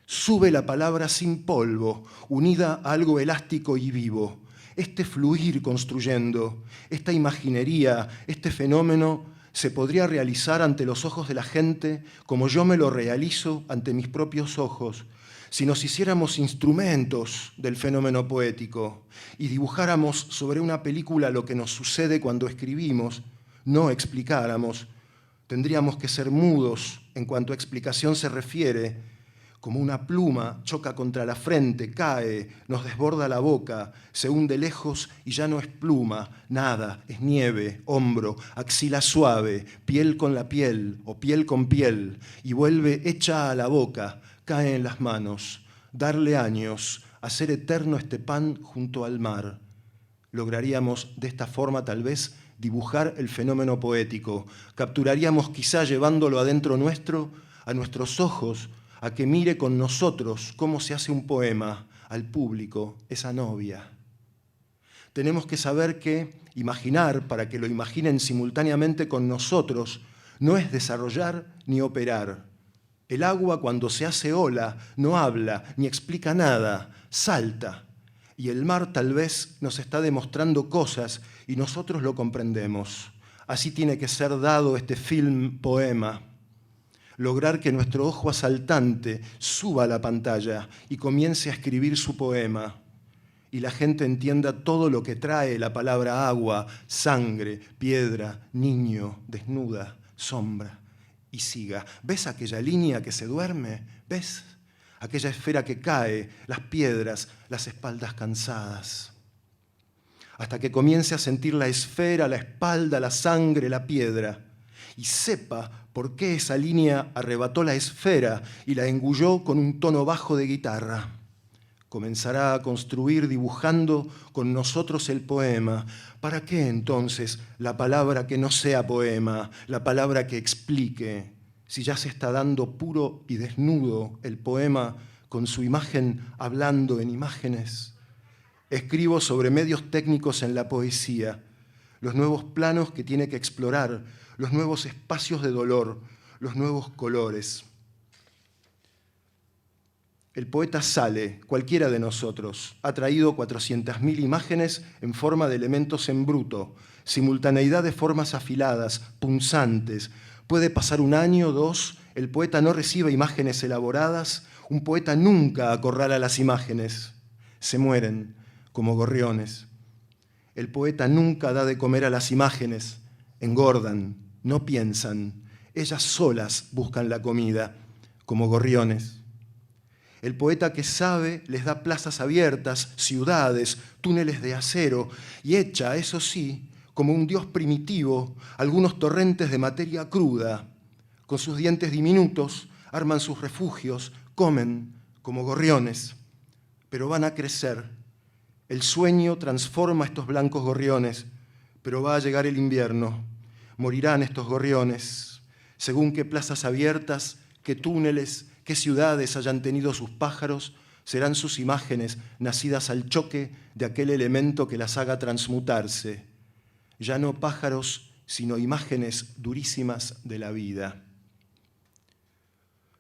Sube la palabra sin polvo, unida a algo elástico y vivo. Este fluir construyendo, esta imaginería, este fenómeno se podría realizar ante los ojos de la gente como yo me lo realizo ante mis propios ojos, si nos hiciéramos instrumentos del fenómeno poético y dibujáramos sobre una película lo que nos sucede cuando escribimos, no explicáramos, tendríamos que ser mudos en cuanto a explicación se refiere. Como una pluma choca contra la frente, cae, nos desborda la boca, se hunde lejos y ya no es pluma, nada, es nieve, hombro, axila suave, piel con la piel o piel con piel, y vuelve hecha a la boca, cae en las manos. Darle años, hacer eterno este pan junto al mar. Lograríamos de esta forma tal vez dibujar el fenómeno poético, capturaríamos quizá llevándolo adentro nuestro, a nuestros ojos, a que mire con nosotros cómo se hace un poema al público, esa novia. Tenemos que saber que imaginar, para que lo imaginen simultáneamente con nosotros, no es desarrollar ni operar. El agua, cuando se hace ola, no habla ni explica nada, salta. Y el mar tal vez nos está demostrando cosas y nosotros lo comprendemos. Así tiene que ser dado este film poema. Lograr que nuestro ojo asaltante suba a la pantalla y comience a escribir su poema y la gente entienda todo lo que trae la palabra agua, sangre, piedra, niño, desnuda, sombra y siga. ¿Ves aquella línea que se duerme? ¿Ves? Aquella esfera que cae, las piedras, las espaldas cansadas. Hasta que comience a sentir la esfera, la espalda, la sangre, la piedra y sepa por qué esa línea arrebató la esfera y la engulló con un tono bajo de guitarra. Comenzará a construir dibujando con nosotros el poema. ¿Para qué entonces la palabra que no sea poema, la palabra que explique, si ya se está dando puro y desnudo el poema con su imagen hablando en imágenes? Escribo sobre medios técnicos en la poesía, los nuevos planos que tiene que explorar, los nuevos espacios de dolor, los nuevos colores. El poeta sale, cualquiera de nosotros, ha traído 400.000 imágenes en forma de elementos en bruto, simultaneidad de formas afiladas, punzantes. Puede pasar 1 año, 2, el poeta no recibe imágenes elaboradas, un poeta nunca acorrala las imágenes, se mueren como gorriones. El poeta nunca da de comer a las imágenes, engordan, no piensan, ellas solas buscan la comida, como gorriones. El poeta que sabe les da plazas abiertas, ciudades, túneles de acero, y echa, eso sí, como un dios primitivo, algunos torrentes de materia cruda. Con sus dientes diminutos arman sus refugios, comen como gorriones, pero van a crecer. El sueño transforma estos blancos gorriones, pero va a llegar el invierno. Morirán estos gorriones, según qué plazas abiertas, qué túneles, qué ciudades hayan tenido sus pájaros, serán sus imágenes nacidas al choque de aquel elemento que las haga transmutarse. Ya no pájaros, sino imágenes durísimas de la vida.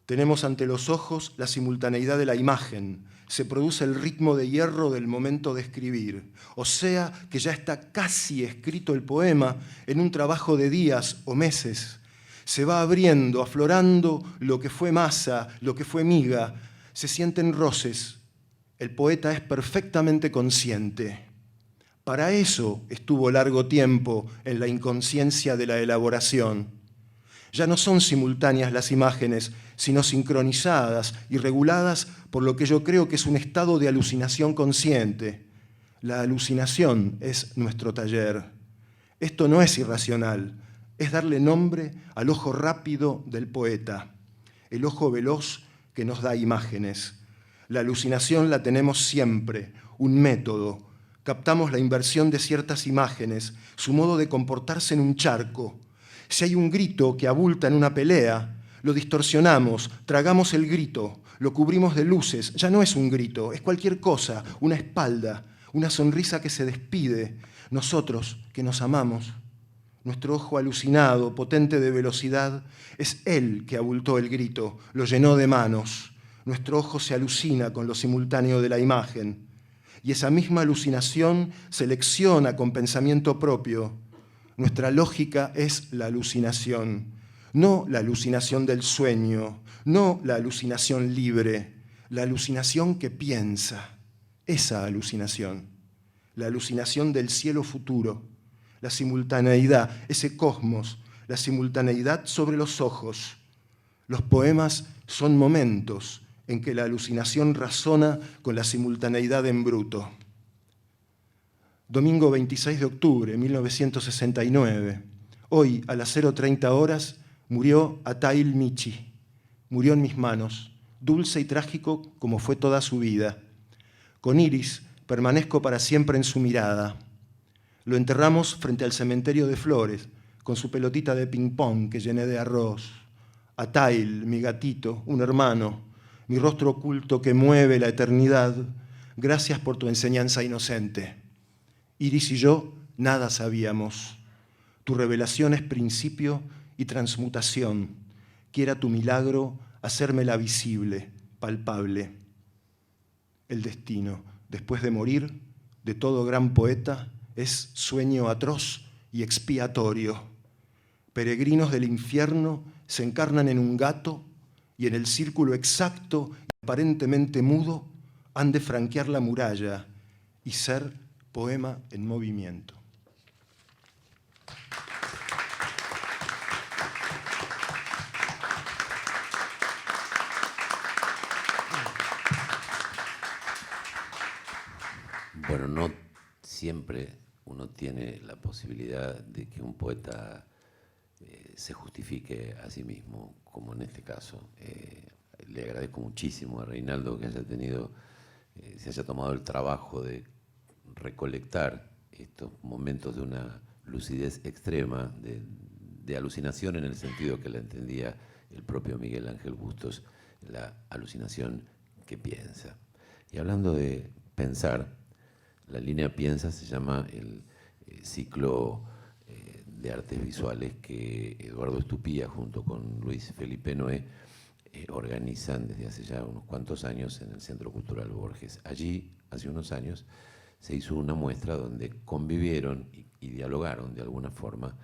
Tenemos ante los ojos la simultaneidad de la imagen, se produce el ritmo de hierro del momento de escribir, o sea que ya está casi escrito el poema en un trabajo de días o meses. Se va abriendo, aflorando lo que fue masa, lo que fue miga, se sienten roces. El poeta es perfectamente consciente. Para eso estuvo largo tiempo en la inconsciencia de la elaboración. Ya no son simultáneas las imágenes, sino sincronizadas y reguladas por lo que yo creo que es un estado de alucinación consciente. La alucinación es nuestro taller. Esto no es irracional, es darle nombre al ojo rápido del poeta. el ojo veloz que nos da imágenes. La alucinación la tenemos siempre, un método. Captamos la inversión de ciertas imágenes, su modo de comportarse en un charco. Si hay un grito que abulta en una pelea, lo distorsionamos, tragamos el grito, lo cubrimos de luces. Ya no es un grito, es cualquier cosa, una espalda, una sonrisa que se despide. Nosotros, que nos amamos, nuestro ojo alucinado, potente de velocidad, es él que abultó el grito, lo llenó de manos. Nuestro ojo se alucina con lo simultáneo de la imagen. Y esa misma alucinación selecciona con pensamiento propio. Nuestra lógica es la alucinación, no la alucinación del sueño, no la alucinación libre, la alucinación que piensa, esa alucinación, la alucinación del cielo futuro, la simultaneidad, ese cosmos, la simultaneidad sobre los ojos. Los poemas son momentos en que la alucinación razona con la simultaneidad en bruto. Domingo 26 de octubre de 1969. Hoy, a las 0:30 horas, murió Atail Michi. Murió en mis manos, dulce y trágico como fue toda su vida. Con Iris permanezco para siempre en su mirada. Lo enterramos frente al cementerio de Flores, con su pelotita de ping-pong que llené de arroz. Atail, mi gatito, un hermano, mi rostro oculto que mueve la eternidad, gracias por tu enseñanza inocente. Iris y yo nada sabíamos. Tu revelación es principio y transmutación. Quiera tu milagro hacérmela visible, palpable. El destino, después de morir, de todo gran poeta, es sueño atroz y expiatorio. Peregrinos del infierno se encarnan en un gato y en el círculo exacto y aparentemente mudo han de franquear la muralla y ser poema en movimiento. Bueno, no siempre uno tiene la posibilidad de que un poeta se justifique a sí mismo, como en este caso. Le agradezco muchísimo a Reinaldo que haya tenido, se haya tomado el trabajo de recolectar estos momentos de una lucidez extrema, de alucinación en el sentido que la entendía el propio Miguel Ángel Bustos, la alucinación que piensa. Y hablando de pensar, la línea Piensa se llama el ciclo de artes visuales que Eduardo Estupía junto con Luis Felipe Noé organizan desde hace ya unos cuantos años en el Centro Cultural Borges. Allí, hace unos años, se hizo una muestra donde convivieron y dialogaron de alguna forma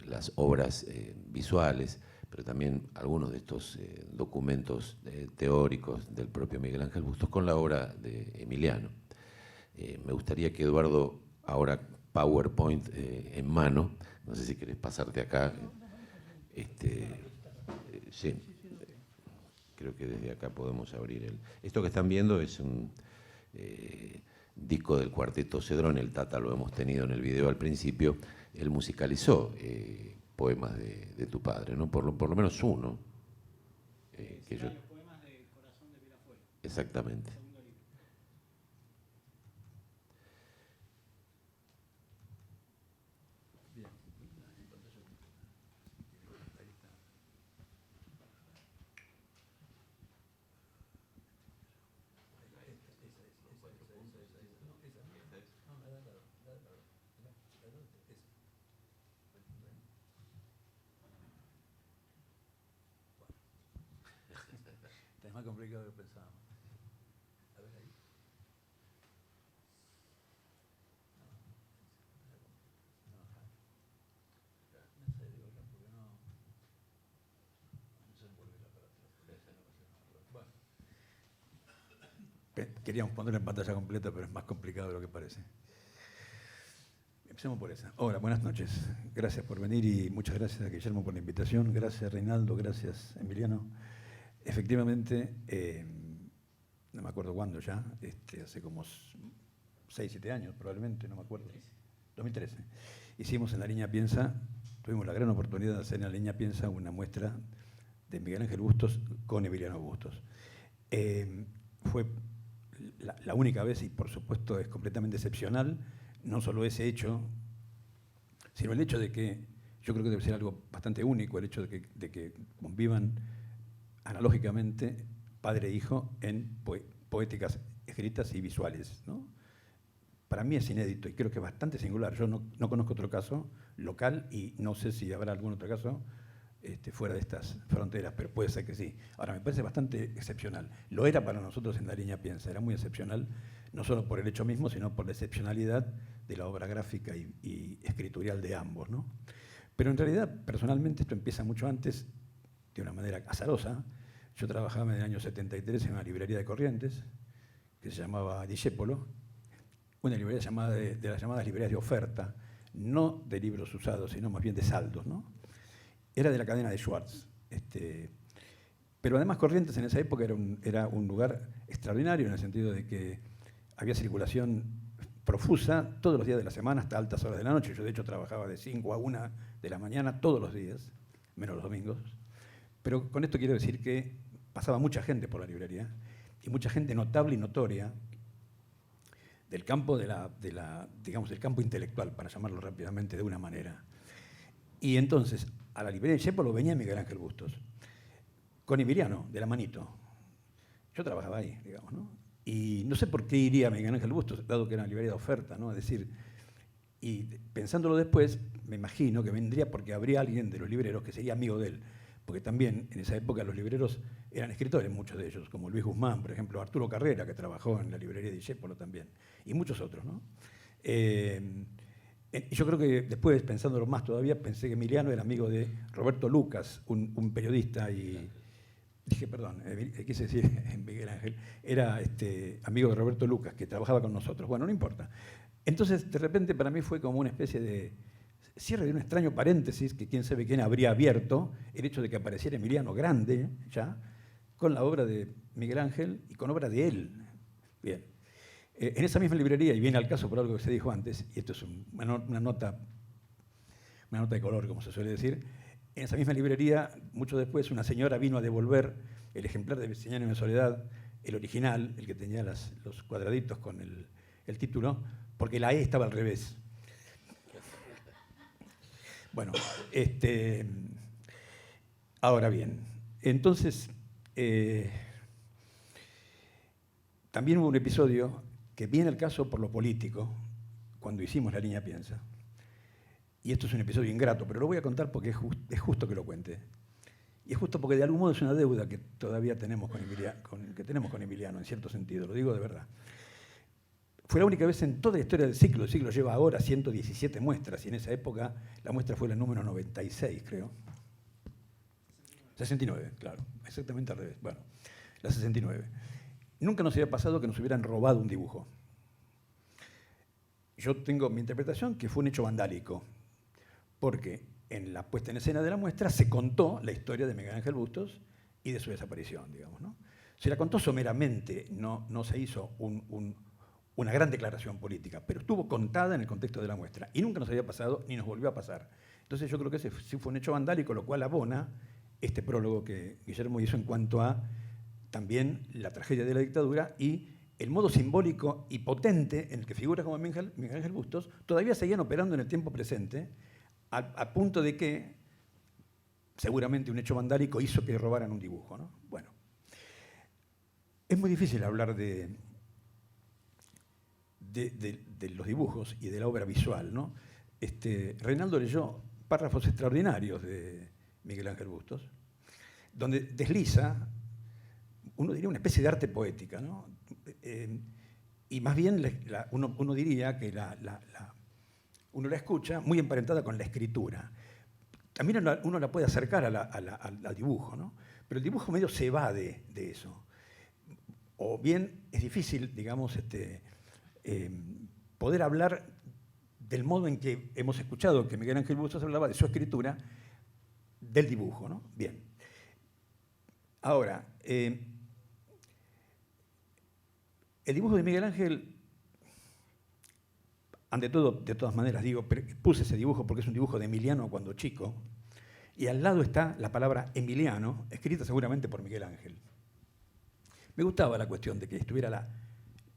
las obras visuales, pero también algunos de estos documentos teóricos del propio Miguel Ángel Bustos con la obra de Emiliano. Me gustaría que Eduardo, ahora PowerPoint en mano, no sé si querés pasarte acá. Sí, creo que desde acá podemos abrir el... Esto que están viendo es un disco del Cuarteto Cedrón, el Tata lo hemos tenido en el video al principio. Él musicalizó poemas de tu padre, ¿no? Por lo menos uno. Que yo... Los poemas de Corazón de Pirafuel. Exactamente. Es más complicado de lo que pensábamos. A ver ahí. No, acá. No sé, digo acá, porque no se me vuelve la para atrás. Bueno. Queríamos ponerlo en pantalla completa, pero es más complicado de lo que parece. Empecemos por esa. Hola, buenas noches. Gracias por venir y muchas gracias a Guillermo por la invitación. Gracias, Reinaldo. Gracias, Emiliano. Efectivamente, no me acuerdo cuándo ya, hace como 6, 7 años probablemente, no me acuerdo. 2013. Hicimos en la Línea Piensa, tuvimos la gran oportunidad de hacer en la Línea Piensa una muestra de Miguel Ángel Bustos con Emiliano Bustos. Fue la única vez, y por supuesto es completamente excepcional, no solo ese hecho, sino el hecho de que, yo creo que debe ser algo bastante único, el hecho de que convivan analógicamente padre e hijo en poéticas escritas y visuales, ¿no? Para mí es inédito y creo que es bastante singular. Yo no conozco otro caso local y no sé si habrá algún otro caso fuera de estas fronteras, pero puede ser que sí. Ahora, me parece bastante excepcional. Lo era para nosotros en La Niña Piensa, era muy excepcional, no solo por el hecho mismo, sino por la excepcionalidad de la obra gráfica y escritorial de ambos, ¿no? Pero en realidad, personalmente, esto empieza mucho antes, de una manera azarosa. Yo trabajaba en el año 73 en una librería de Corrientes, que se llamaba Discépolo, una librería llamada de las llamadas librerías de oferta, no de libros usados, sino más bien de saldos, ¿no? Era de la cadena de Schwartz. Pero además Corrientes en esa época era un lugar extraordinario en el sentido de que había circulación profusa todos los días de la semana hasta altas horas de la noche. Yo de hecho trabajaba de 5 a 1 de la mañana todos los días, menos los domingos. Pero con esto quiero decir que pasaba mucha gente por la librería y mucha gente notable y notoria del campo digamos, del campo intelectual, para llamarlo rápidamente de una manera. Y entonces, a la librería de Discépolo venía Miguel Ángel Bustos, con Emiliano, de la manito. Yo trabajaba ahí, digamos, ¿no? Y no sé por qué iría Miguel Ángel Bustos, dado que era una librería de oferta, ¿no? Es decir, y pensándolo después, me imagino que vendría porque habría alguien de los libreros que sería amigo de él. Porque también en esa época los libreros eran escritores, muchos de ellos, como Luis Guzmán, por ejemplo, Arturo Carrera, que trabajó en la librería de Discépolo también, y muchos otros, ¿no? Yo creo que después, pensándolo más todavía, pensé que Emiliano era amigo de Roberto Lucas, un periodista, y dije, perdón, quise decir Miguel Ángel, era amigo de Roberto Lucas, que trabajaba con nosotros. Bueno, no importa. Entonces, de repente, para mí fue como una especie de cierre de un extraño paréntesis que quién sabe quién habría abierto, el hecho de que apareciera Emiliano grande, ya, con la obra de Miguel Ángel y con obra de él. Bien. En esa misma librería, y viene al caso por algo que se dijo antes, y esto es una nota de color, como se suele decir, en esa misma librería, mucho después, una señora vino a devolver el ejemplar de Cien años de soledad, el original, el que tenía los cuadraditos con el título, porque la E estaba al revés. Bueno, ahora bien, entonces, también hubo un episodio que viene al caso por lo político, cuando hicimos La Niña Piensa. Y esto es un episodio ingrato, pero lo voy a contar porque es justo que lo cuente. Y es justo porque de algún modo es una deuda que todavía tenemos con Emiliano, en cierto sentido, lo digo de verdad. Fue la única vez en toda la historia del ciclo. El ciclo lleva ahora 117 muestras y en esa época la muestra fue la número 96, creo. 69, claro, exactamente al revés. Bueno, la 69. Nunca nos había pasado que nos hubieran robado un dibujo. Yo tengo mi interpretación que fue un hecho vandálico, porque en la puesta en escena de la muestra se contó la historia de Miguel Ángel Bustos y de su desaparición, digamos, ¿no? Se la contó someramente, no se hizo una gran declaración política, pero estuvo contada en el contexto de la muestra y nunca nos había pasado ni nos volvió a pasar. Entonces yo creo que ese sí fue un hecho vandálico, lo cual abona este prólogo que Guillermo hizo en cuanto a también la tragedia de la dictadura y el modo simbólico y potente en el que figura como Miguel Ángel Bustos todavía seguían operando en el tiempo presente, al punto de que seguramente un hecho vandálico hizo que robaran un dibujo, ¿no? Bueno, es muy difícil hablar de los dibujos y de la obra visual, ¿no? Reinaldo leyó párrafos extraordinarios de Miguel Ángel Bustos, donde desliza, uno diría, una especie de arte poética, ¿no? Y más bien uno diría que uno la escucha muy emparentada con la escritura. También uno la puede acercar al dibujo, ¿no? Pero el dibujo medio se evade de eso. O bien es difícil, digamos, poder hablar del modo en que hemos escuchado que Miguel Ángel Bustos hablaba de su escritura, del dibujo, ¿no? Bien. Ahora, el dibujo de Miguel Ángel, ante todo, de todas maneras digo, puse ese dibujo porque es un dibujo de Emiliano cuando chico, y al lado está la palabra Emiliano, escrita seguramente por Miguel Ángel. Me gustaba la cuestión de que estuviera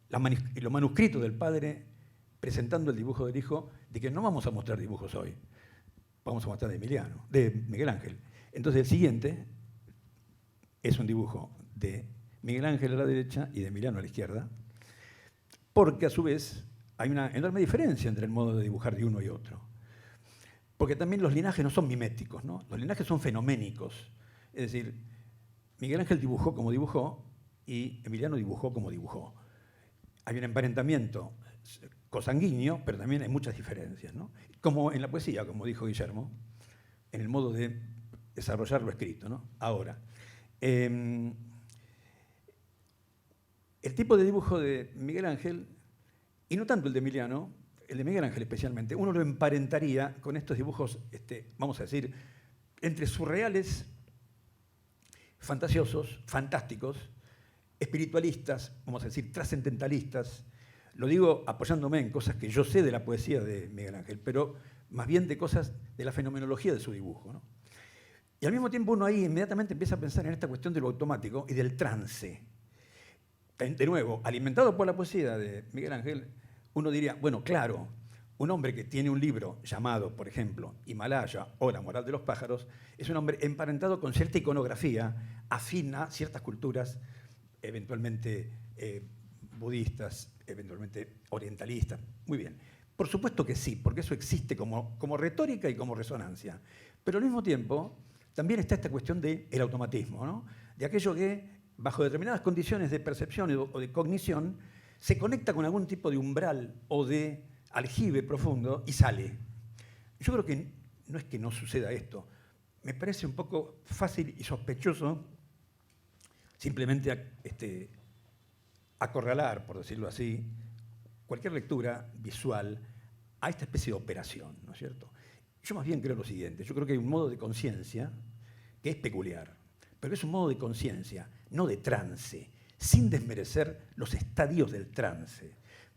los manuscritos del padre presentando el dibujo del hijo, de que no vamos a mostrar dibujos hoy, vamos a mostrar de Miguel Ángel. Entonces el siguiente es un dibujo de Miguel Ángel a la derecha y de Emiliano a la izquierda, porque a su vez hay una enorme diferencia entre el modo de dibujar de uno y otro. Porque también los linajes no son miméticos, ¿no? Los linajes son fenoménicos. Es decir, Miguel Ángel dibujó como dibujó y Emiliano dibujó como dibujó. Hay un emparentamiento cosanguíneo, pero también hay muchas diferencias, ¿no? Como en la poesía, como dijo Guillermo, en el modo de desarrollar lo escrito, ¿no? Ahora, el tipo de dibujo de Miguel Ángel, y no tanto el de Emiliano, el de Miguel Ángel especialmente, uno lo emparentaría con estos dibujos, vamos a decir, entre surreales, fantasiosos, fantásticos, espiritualistas, vamos a decir, trascendentalistas. Lo digo apoyándome en cosas que yo sé de la poesía de Miguel Ángel, pero más bien de cosas de la fenomenología de su dibujo, ¿no? Y al mismo tiempo uno ahí inmediatamente empieza a pensar en esta cuestión de lo automático y del trance. De nuevo, alimentado por la poesía de Miguel Ángel, uno diría, bueno, claro, un hombre que tiene un libro llamado, por ejemplo, Himalaya o La moral de los pájaros, es un hombre emparentado con cierta iconografía, afín a ciertas culturas, eventualmente budistas, eventualmente orientalistas. Muy bien. Por supuesto que sí, porque eso existe como retórica y como resonancia. Pero al mismo tiempo, también está esta cuestión del automatismo, ¿no? De aquello que, bajo determinadas condiciones de percepción o de cognición, se conecta con algún tipo de umbral o de aljibe profundo y sale. Yo creo que no es que no suceda esto. Me parece un poco fácil y sospechoso simplemente acorralar, por decirlo así, cualquier lectura visual a esta especie de operación, ¿no es cierto? Yo más bien creo lo siguiente, yo creo que hay un modo de conciencia que es peculiar, pero es un modo de conciencia, no de trance, sin desmerecer los estadios del trance.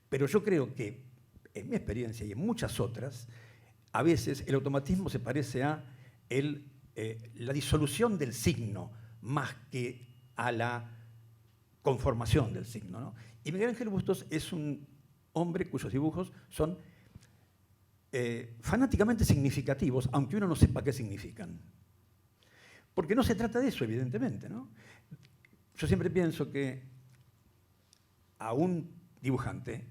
Pero yo creo que, en mi experiencia y en muchas otras, a veces el automatismo se parece a la disolución del signo más que a la conformación del signo, ¿no? Y Miguel Ángel Bustos es un hombre cuyos dibujos son fanáticamente significativos, aunque uno no sepa qué significan. Porque no se trata de eso, evidentemente, ¿no? Yo siempre pienso que a un dibujante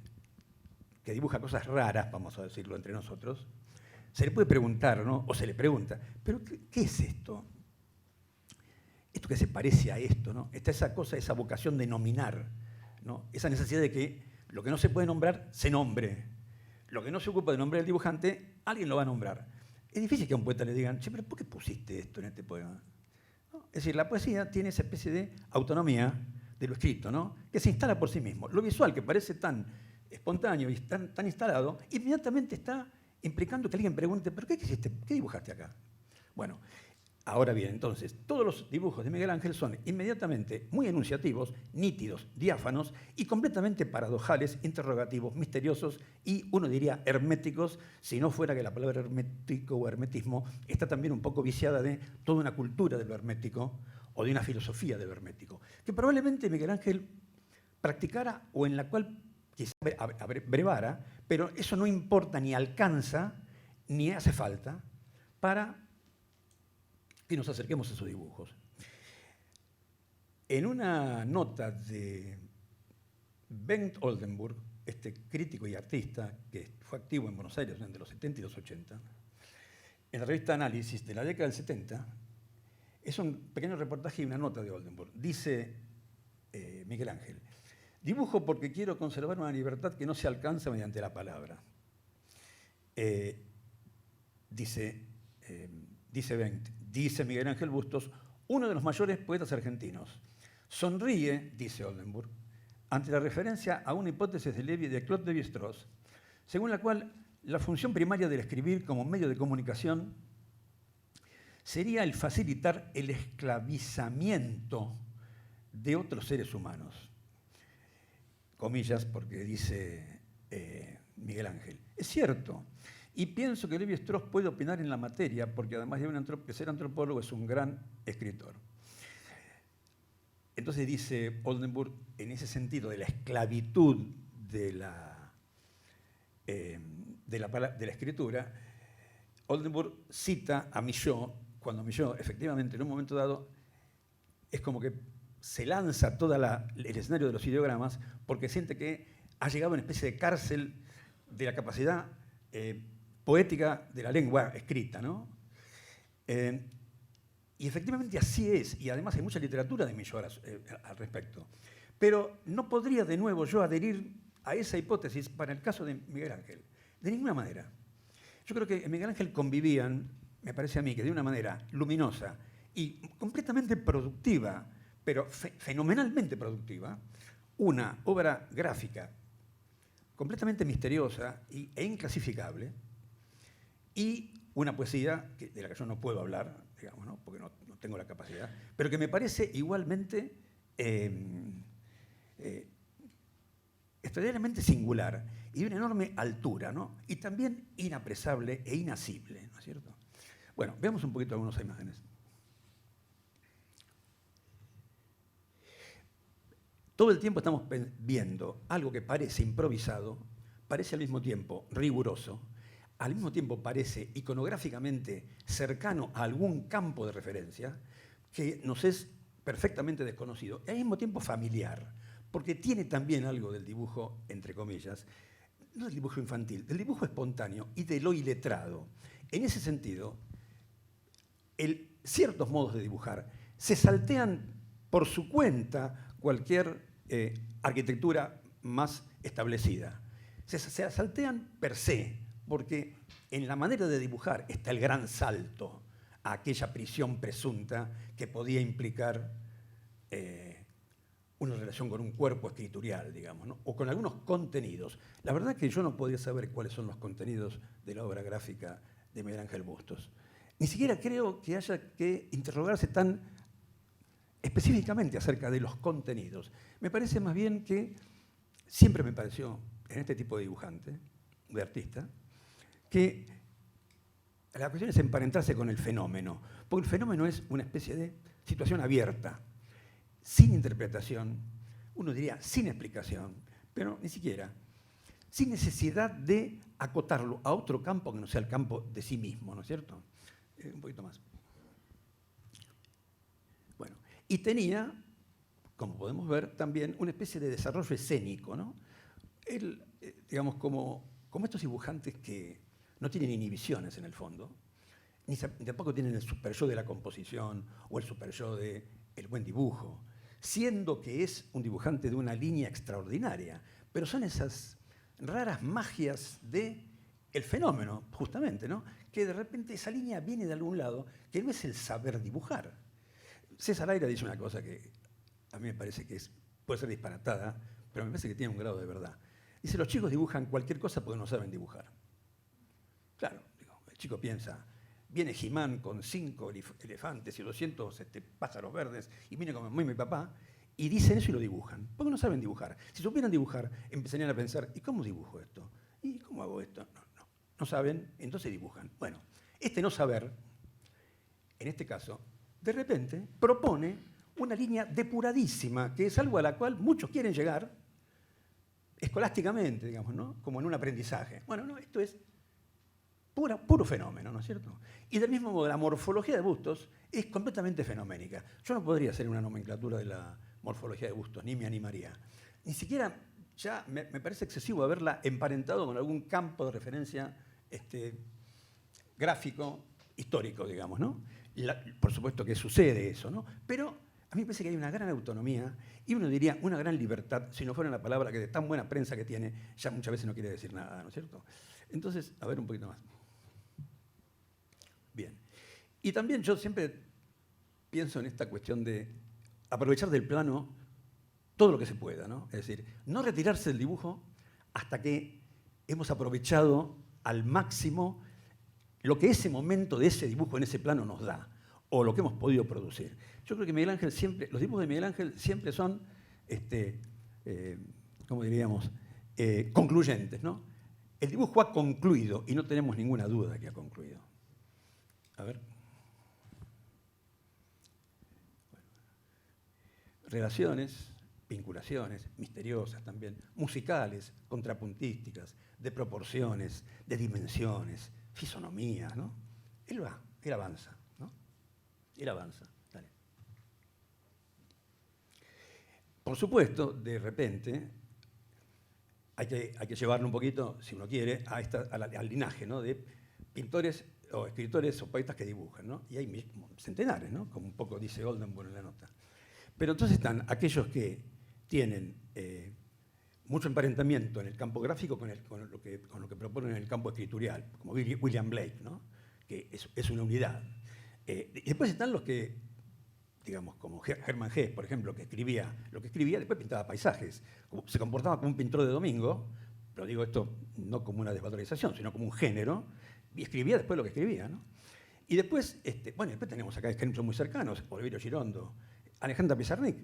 que dibuja cosas raras, vamos a decirlo entre nosotros, se le puede preguntar, ¿no? O se le pregunta, ¿pero qué es esto? Esto que se parece a esto, ¿no? Está esa cosa, esa vocación de nominar, ¿no? Esa necesidad de que lo que no se puede nombrar, se nombre. Lo que no se ocupa de nombrar el dibujante, alguien lo va a nombrar. Es difícil que a un poeta le digan, che, pero ¿por qué pusiste esto en este poema? ¿No? Es decir, la poesía tiene esa especie de autonomía de lo escrito, ¿no? Que se instala por sí mismo. Lo visual, que parece tan espontáneo y tan instalado, inmediatamente está implicando que alguien pregunte, ¿pero qué hiciste? ¿Qué dibujaste acá? Bueno, ahora bien, entonces, todos los dibujos de Miguel Ángel son inmediatamente muy enunciativos, nítidos, diáfanos y completamente paradojales, interrogativos, misteriosos y, uno diría, herméticos, si no fuera que la palabra hermético o hermetismo está también un poco viciada de toda una cultura de lo hermético o de una filosofía de lo hermético, que probablemente Miguel Ángel practicara o en la cual quizá brevara, pero eso no importa ni alcanza ni hace falta para que nos acerquemos a sus dibujos. En una nota de Bengt Oldenburg, este crítico y artista que fue activo en Buenos Aires entre los 70 y los 80, en la revista Análisis de la década del 70, es un pequeño reportaje y una nota de Oldenburg. Dice Miguel Ángel, dibujo porque quiero conservar una libertad que no se alcanza mediante la palabra. Dice Bengt, dice Miguel Ángel Bustos, uno de los mayores poetas argentinos. Sonríe, dice Oldenburg, ante la referencia a una hipótesis de Claude Lévi-Strauss, según la cual la función primaria del escribir como medio de comunicación sería el facilitar el esclavizamiento de otros seres humanos. Comillas, porque dice Miguel Ángel. Es cierto, Y pienso que Lévi-Strauss puede opinar en la materia, porque además de ser antropólogo, es un gran escritor. Entonces dice Oldenburg, en ese sentido de la esclavitud de la escritura, Oldenburg cita a Millot, cuando Millot, efectivamente, en un momento dado, es como que se lanza todo el escenario de los ideogramas porque siente que ha llegado a una especie de cárcel de la capacidad poética de la lengua escrita, ¿no? Y efectivamente así es, y además hay mucha literatura de Millot al respecto. Pero no podría de nuevo yo adherir a esa hipótesis para el caso de Miguel Ángel, de ninguna manera. Yo creo que en Miguel Ángel convivían, me parece a mí, que de una manera luminosa y completamente productiva, pero fenomenalmente productiva, una obra gráfica completamente misteriosa e inclasificable, y una poesía de la que yo no puedo hablar, digamos, ¿no? Porque no tengo la capacidad, pero que me parece igualmente extraordinariamente singular y de una enorme altura, ¿no? Y también inapresable e inasible, ¿no es cierto? Bueno, veamos un poquito algunas imágenes. Todo el tiempo estamos viendo algo que parece improvisado, parece al mismo tiempo riguroso, al mismo tiempo parece iconográficamente cercano a algún campo de referencia que nos es perfectamente desconocido y al mismo tiempo familiar, porque tiene también algo del dibujo, entre comillas, no del dibujo infantil, del dibujo espontáneo y de lo iletrado. En ese sentido, ciertos modos de dibujar se saltean por su cuenta cualquier arquitectura más establecida. Se saltean per se, porque en la manera de dibujar está el gran salto a aquella prisión presunta que podía implicar una relación con un cuerpo escritorial, digamos, ¿no? O con algunos contenidos. La verdad es que yo no podía saber cuáles son los contenidos de la obra gráfica de Miguel Ángel Bustos. Ni siquiera creo que haya que interrogarse tan específicamente acerca de los contenidos. Me parece más bien que siempre me pareció, en este tipo de dibujante, de artista, que la cuestión es emparentarse con el fenómeno, porque el fenómeno es una especie de situación abierta, sin interpretación, uno diría sin explicación, pero ni siquiera, sin necesidad de acotarlo a otro campo que no sea el campo de sí mismo, ¿no es cierto? Un poquito más. Bueno, y tenía, como podemos ver, también una especie de desarrollo escénico, ¿no? Él, digamos, como estos dibujantes que no tienen inhibiciones en el fondo, ni tampoco tienen el super yo de la composición o el super yo del buen dibujo, siendo que es un dibujante de una línea extraordinaria, pero son esas raras magias del fenómeno, justamente, ¿no? Que de repente esa línea viene de algún lado, que no es el saber dibujar. César Aira dice una cosa que a mí me parece que puede ser disparatada, pero me parece que tiene un grado de verdad. Dice, los chicos dibujan cualquier cosa porque no saben dibujar. Claro, digo, el chico piensa, viene He-Man con 5 elefantes y 200 pájaros verdes y viene como mi papá, y dicen eso y lo dibujan, porque no saben dibujar. Si supieran dibujar, empezarían a pensar, ¿y cómo dibujo esto? ¿Y cómo hago esto? No saben, entonces dibujan. Bueno, este no saber, en este caso, de repente propone una línea depuradísima, que es algo a la cual muchos quieren llegar escolásticamente, digamos, ¿no? Como en un aprendizaje. Bueno, no, esto es puro fenómeno, ¿no es cierto? Y del mismo modo, la morfología de Bustos es completamente fenoménica. Yo no podría hacer una nomenclatura de la morfología de Bustos, ni me animaría. Ni siquiera ya me parece excesivo haberla emparentado con algún campo de referencia gráfico, histórico, digamos, ¿no? Por supuesto que sucede eso, ¿no? Pero a mí me parece que hay una gran autonomía y uno diría una gran libertad, si no fuera la palabra que de tan buena prensa que tiene, ya muchas veces no quiere decir nada, ¿no es cierto? Entonces, a ver un poquito más. Bien. Y también yo siempre pienso en esta cuestión de aprovechar del plano todo lo que se pueda, ¿no? Es decir, no retirarse del dibujo hasta que hemos aprovechado al máximo lo que ese momento de ese dibujo en ese plano nos da, o lo que hemos podido producir. Yo creo que Miguel Ángel siempre, los dibujos de Miguel Ángel siempre son, ¿cómo diríamos?, concluyentes, ¿no? El dibujo ha concluido y no tenemos ninguna duda de que ha concluido. A ver. Relaciones, vinculaciones, misteriosas también, musicales, contrapuntísticas, de proporciones, de dimensiones, fisonomías, ¿no? Él va, él avanza, ¿no? Él avanza. Dale. Por supuesto, de repente, hay que llevarlo un poquito, si uno quiere, al linaje, ¿no? De pintores o escritores o poetas que dibujan, ¿no? Y hay centenares, ¿no? Como un poco dice Oldenburg en la nota. Pero entonces están aquellos que tienen mucho emparentamiento en el campo gráfico con lo que proponen en el campo escritorial, como William Blake, ¿no? Que es una unidad. Y después están los que, digamos, como Hermann Hesse, por ejemplo, que escribía lo que escribía, después pintaba paisajes. Se comportaba como un pintor de domingo, pero digo esto no como una desvalorización, sino como un género, y escribía después lo que escribía, ¿no? Y después, después tenemos acá ejemplos muy cercanos, Oliverio Girondo, Alejandra Pizarnik,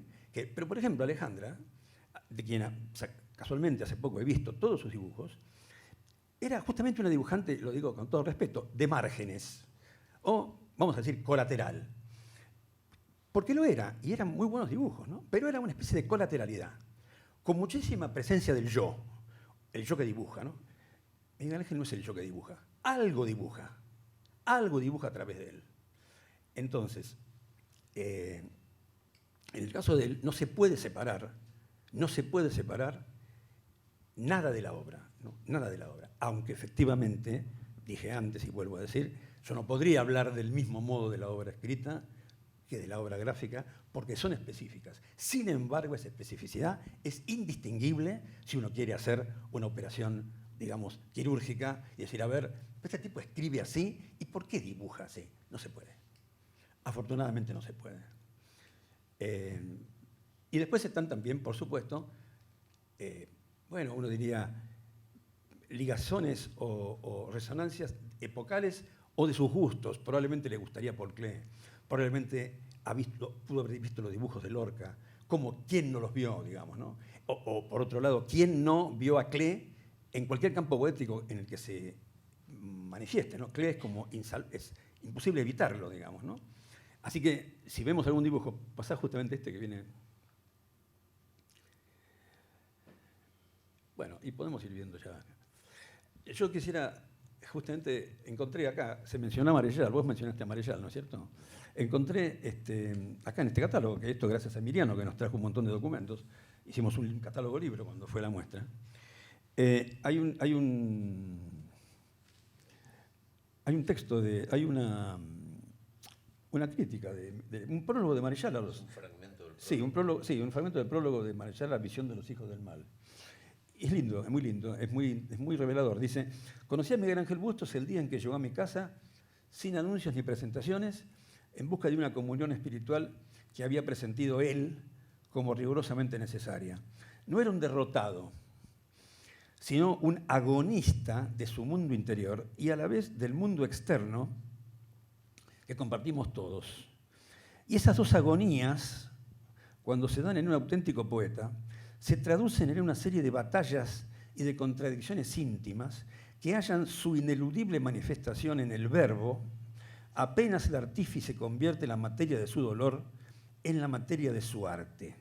pero por ejemplo Alejandra, de quien casualmente hace poco he visto todos sus dibujos, era justamente una dibujante, lo digo con todo respeto, de márgenes, o vamos a decir colateral. Porque lo era, y eran muy buenos dibujos, ¿no? Pero era una especie de colateralidad, con muchísima presencia del yo, el yo que dibuja, ¿no? Miguel Ángel no es el yo que dibuja, algo dibuja a través de él. Entonces, en el caso de él, no se puede separar nada de la obra, ¿no? Nada de la obra. Aunque efectivamente, dije antes y vuelvo a decir, yo no podría hablar del mismo modo de la obra escrita que de la obra gráfica, porque son específicas. Sin embargo, esa especificidad es indistinguible si uno quiere hacer una operación, digamos, quirúrgica y decir, a ver, este tipo escribe así, ¿y por qué dibuja así? No se puede. Afortunadamente no se puede. Y después están también, por supuesto, uno diría ligazones o resonancias epocales o de sus gustos. Probablemente le gustaría Paul Klee, probablemente pudo haber visto los dibujos de Lorca, como quién no los vio, digamos, ¿no? O por otro lado, quién no vio a Klee en cualquier campo poético en el que se manifieste, ¿no? Klee es como es imposible evitarlo, digamos, ¿no? Así que, si vemos algún dibujo, pasá justamente este que viene. Bueno, y podemos ir viendo ya. Yo quisiera, justamente, encontré acá, se menciona Marechal, vos mencionaste a Marechal, ¿no es cierto? Encontré acá en este catálogo, que esto gracias a Emiliano, que nos trajo un montón de documentos, hicimos un catálogo libro cuando fue la muestra. Hay un texto, hay una crítica, un prólogo de Marechal a los... Un fragmento del prólogo. Sí, un fragmento del prólogo de Marechal a la visión de los hijos del mal. Es lindo, es muy revelador. Dice, conocí a Miguel Ángel Bustos el día en que llegó a mi casa, sin anuncios ni presentaciones, en busca de una comunión espiritual que había presentido él como rigurosamente necesaria. No era un derrotado, sino un agonista de su mundo interior y a la vez del mundo externo que compartimos todos. Y esas dos agonías, cuando se dan en un auténtico poeta, se traducen en una serie de batallas y de contradicciones íntimas que hallan su ineludible manifestación en el verbo, apenas el artífice convierte la materia de su dolor en la materia de su arte.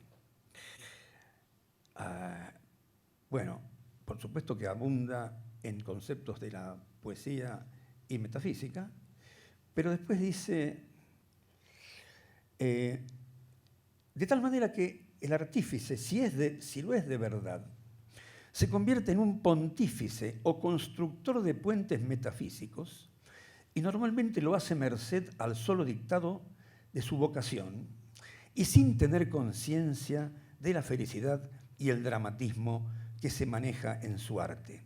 Bueno, por supuesto que abunda en conceptos de la poesía y metafísica, pero después dice, de tal manera que el artífice, si lo es de verdad, se convierte en un pontífice o constructor de puentes metafísicos y normalmente lo hace merced al solo dictado de su vocación y sin tener conciencia de la felicidad y el dramatismo que se maneja en su arte.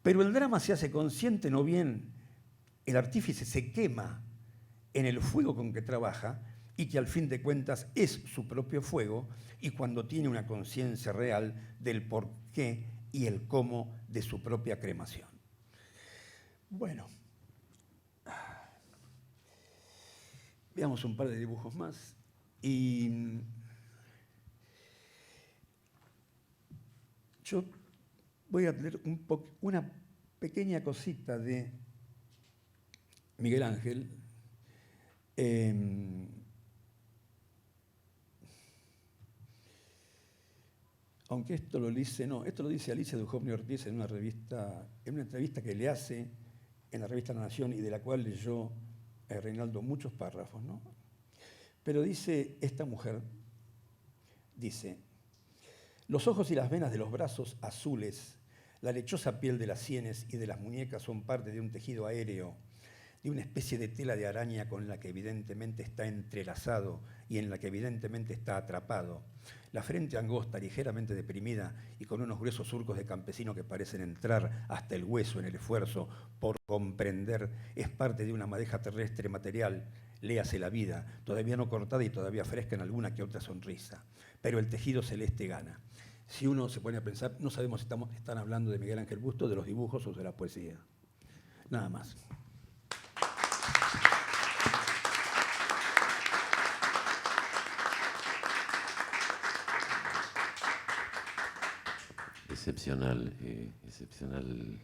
Pero el drama se hace consciente, no bien el artífice se quema en el fuego con que trabaja y que al fin de cuentas es su propio fuego, y cuando tiene una conciencia real del porqué y el cómo de su propia cremación. Bueno, veamos un par de dibujos más. Y yo voy a leer una pequeña cosita de Miguel Ángel. Aunque esto lo dice, no, esto lo dice Alicia Duhovne Ortiz en una entrevista que le hace en la revista La Nación y de la cual leyó Reinaldo muchos párrafos, ¿no? Pero dice esta mujer, dice: los ojos y las venas de los brazos azules, la lechosa piel de las sienes y de las muñecas son parte de un tejido aéreo, de una especie de tela de araña con la que evidentemente está entrelazado y en la que evidentemente está atrapado. La frente angosta, ligeramente deprimida y con unos gruesos surcos de campesino que parecen entrar hasta el hueso en el esfuerzo por comprender, es parte de una madeja terrestre material, léase la vida, todavía no cortada y todavía fresca en alguna que otra sonrisa. Pero el tejido celeste gana. Si uno se pone a pensar, no sabemos si están hablando de Miguel Ángel Busto, de los dibujos o de la poesía. Nada más. Excepcional, excepcional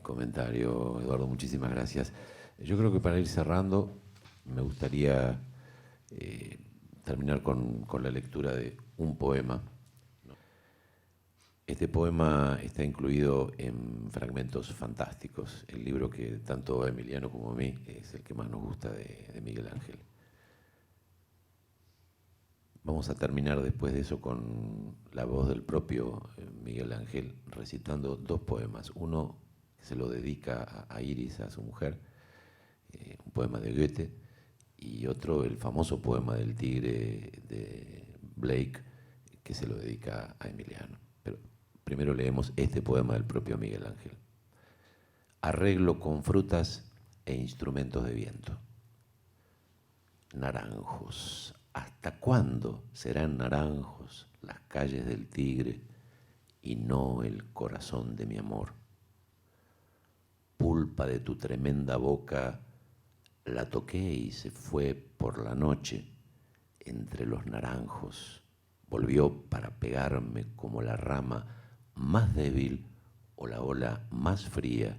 comentario, Eduardo, muchísimas gracias. Yo creo que para ir cerrando, me gustaría terminar con la lectura de un poema. Este poema está incluido en Fragmentos Fantásticos, el libro que tanto a Emiliano como a mí es el que más nos gusta de Miguel Ángel. Vamos a terminar después de eso con la voz del propio Miguel Ángel recitando dos poemas. Uno que se lo dedica a Iris, a su mujer, un poema de Goethe, y otro, el famoso poema del tigre de Blake, que se lo dedica a Emiliano. Pero primero leemos este poema del propio Miguel Ángel. Arreglo con frutas e instrumentos de viento. Naranjos. ¿Hasta cuándo serán naranjos las calles del Tigre y no el corazón de mi amor? Pulpa de tu tremenda boca la toqué y se fue por la noche entre los naranjos. Volvió para pegarme como la rama más débil o la ola más fría,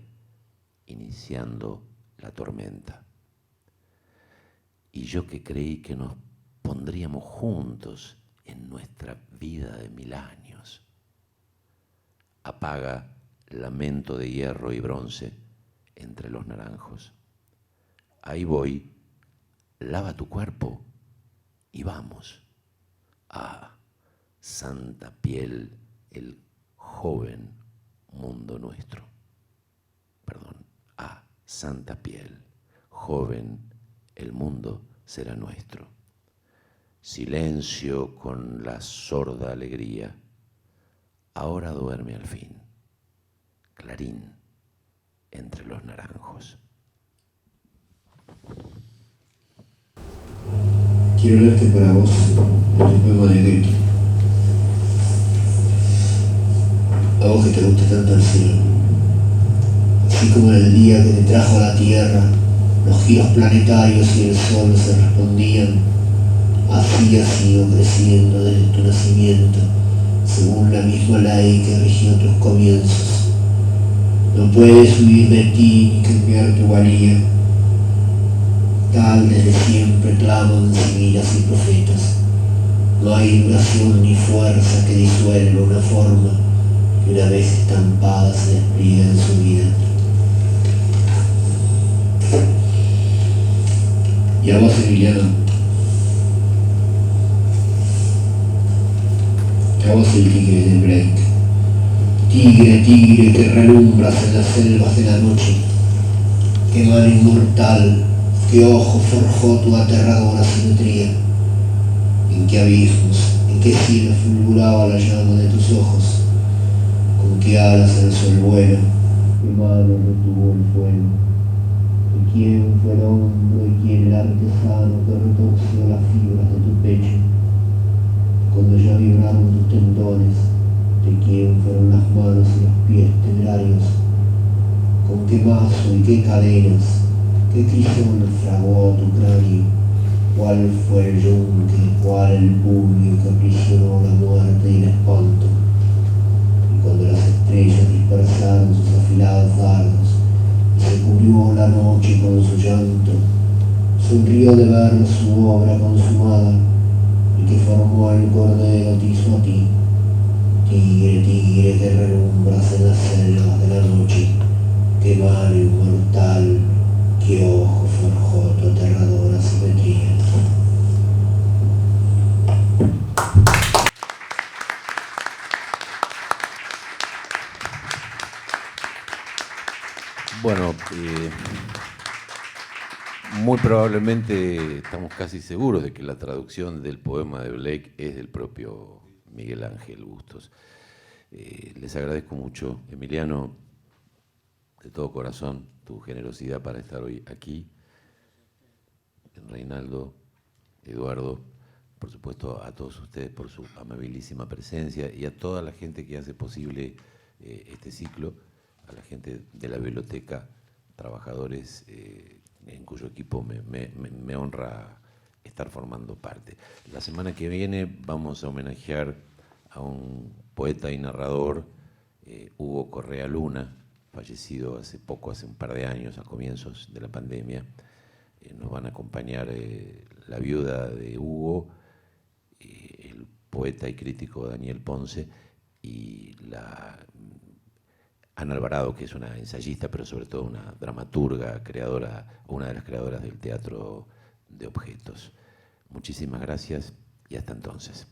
iniciando la tormenta. Y yo que creí que nos pondríamos juntos en nuestra vida de 1000 años. Apaga lamento de hierro y bronce entre los naranjos. Ahí voy, lava tu cuerpo y vamos. Ah, santa piel, el joven mundo nuestro. Perdón, ah, santa piel, joven, el mundo será nuestro. Silencio con la sorda alegría, ahora duerme al fin, clarín entre los naranjos. Quiero leerte para vos el poema de Goethe. A vos que te gusta tanto el cielo. Así como en el día que te trajo a la tierra, los giros planetarios y el sol se respondían, así has ido creciendo desde tu nacimiento, según la misma ley que rigió tus comienzos. No puedes huir de ti ni cambiar tu valía. Tal desde siempre claman semillas y profetas. No hay duración ni fuerza que disuelva una forma que una vez estampada se despliega en su vida. Y a vos, Emiliano, a vos el tigre de Blake. Tigre, tigre que relumbras en las selvas de la noche. Qué mano inmortal, qué ojo forjó tu aterradora simetría. En qué abismos, en qué cielo fulguraba la llama de tus ojos. Con qué alas el sol vuela, qué mano retuvo el fuego. ¿De quién fue el hombre, quién el artesano que retorció las fibras de tu pecho? Cuando ya vibraron tus tendones, ¿de quién fueron las manos y los pies temerarios? ¿Con qué mazo y qué cadenas, qué crisión fragó tu cráneo? ¿Cuál fue el yunque, cuál el puño que aprisionó la muerte y el espanto? Y cuando las estrellas dispersaron sus afilados noche con su llanto, sonrió de ver su obra consumada, y que formó el cordero te hizo a ti, tigre, tigre que relumbras en las selvas de la noche, qué mano inmortal, qué ojo forjó tu aterradora simetría. Bueno, muy probablemente estamos casi seguros de que la traducción del poema de Blake es del propio Miguel Ángel Bustos. Les agradezco mucho, Emiliano, de todo corazón, tu generosidad para estar hoy aquí. Reinaldo, Eduardo, por supuesto a todos ustedes por su amabilísima presencia y a toda la gente que hace posible este ciclo, a la gente de la biblioteca, trabajadores en cuyo equipo me honra estar formando parte. La semana que viene vamos a homenajear a un poeta y narrador, Hugo Correa Luna, fallecido hace poco, hace un par de años, a comienzos de la pandemia. Nos van a acompañar la viuda de Hugo, el poeta y crítico Daniel Ponce y la Ana Alvarado, que es una ensayista, pero sobre todo una dramaturga, creadora, una de las creadoras del teatro de objetos. Muchísimas gracias y hasta entonces.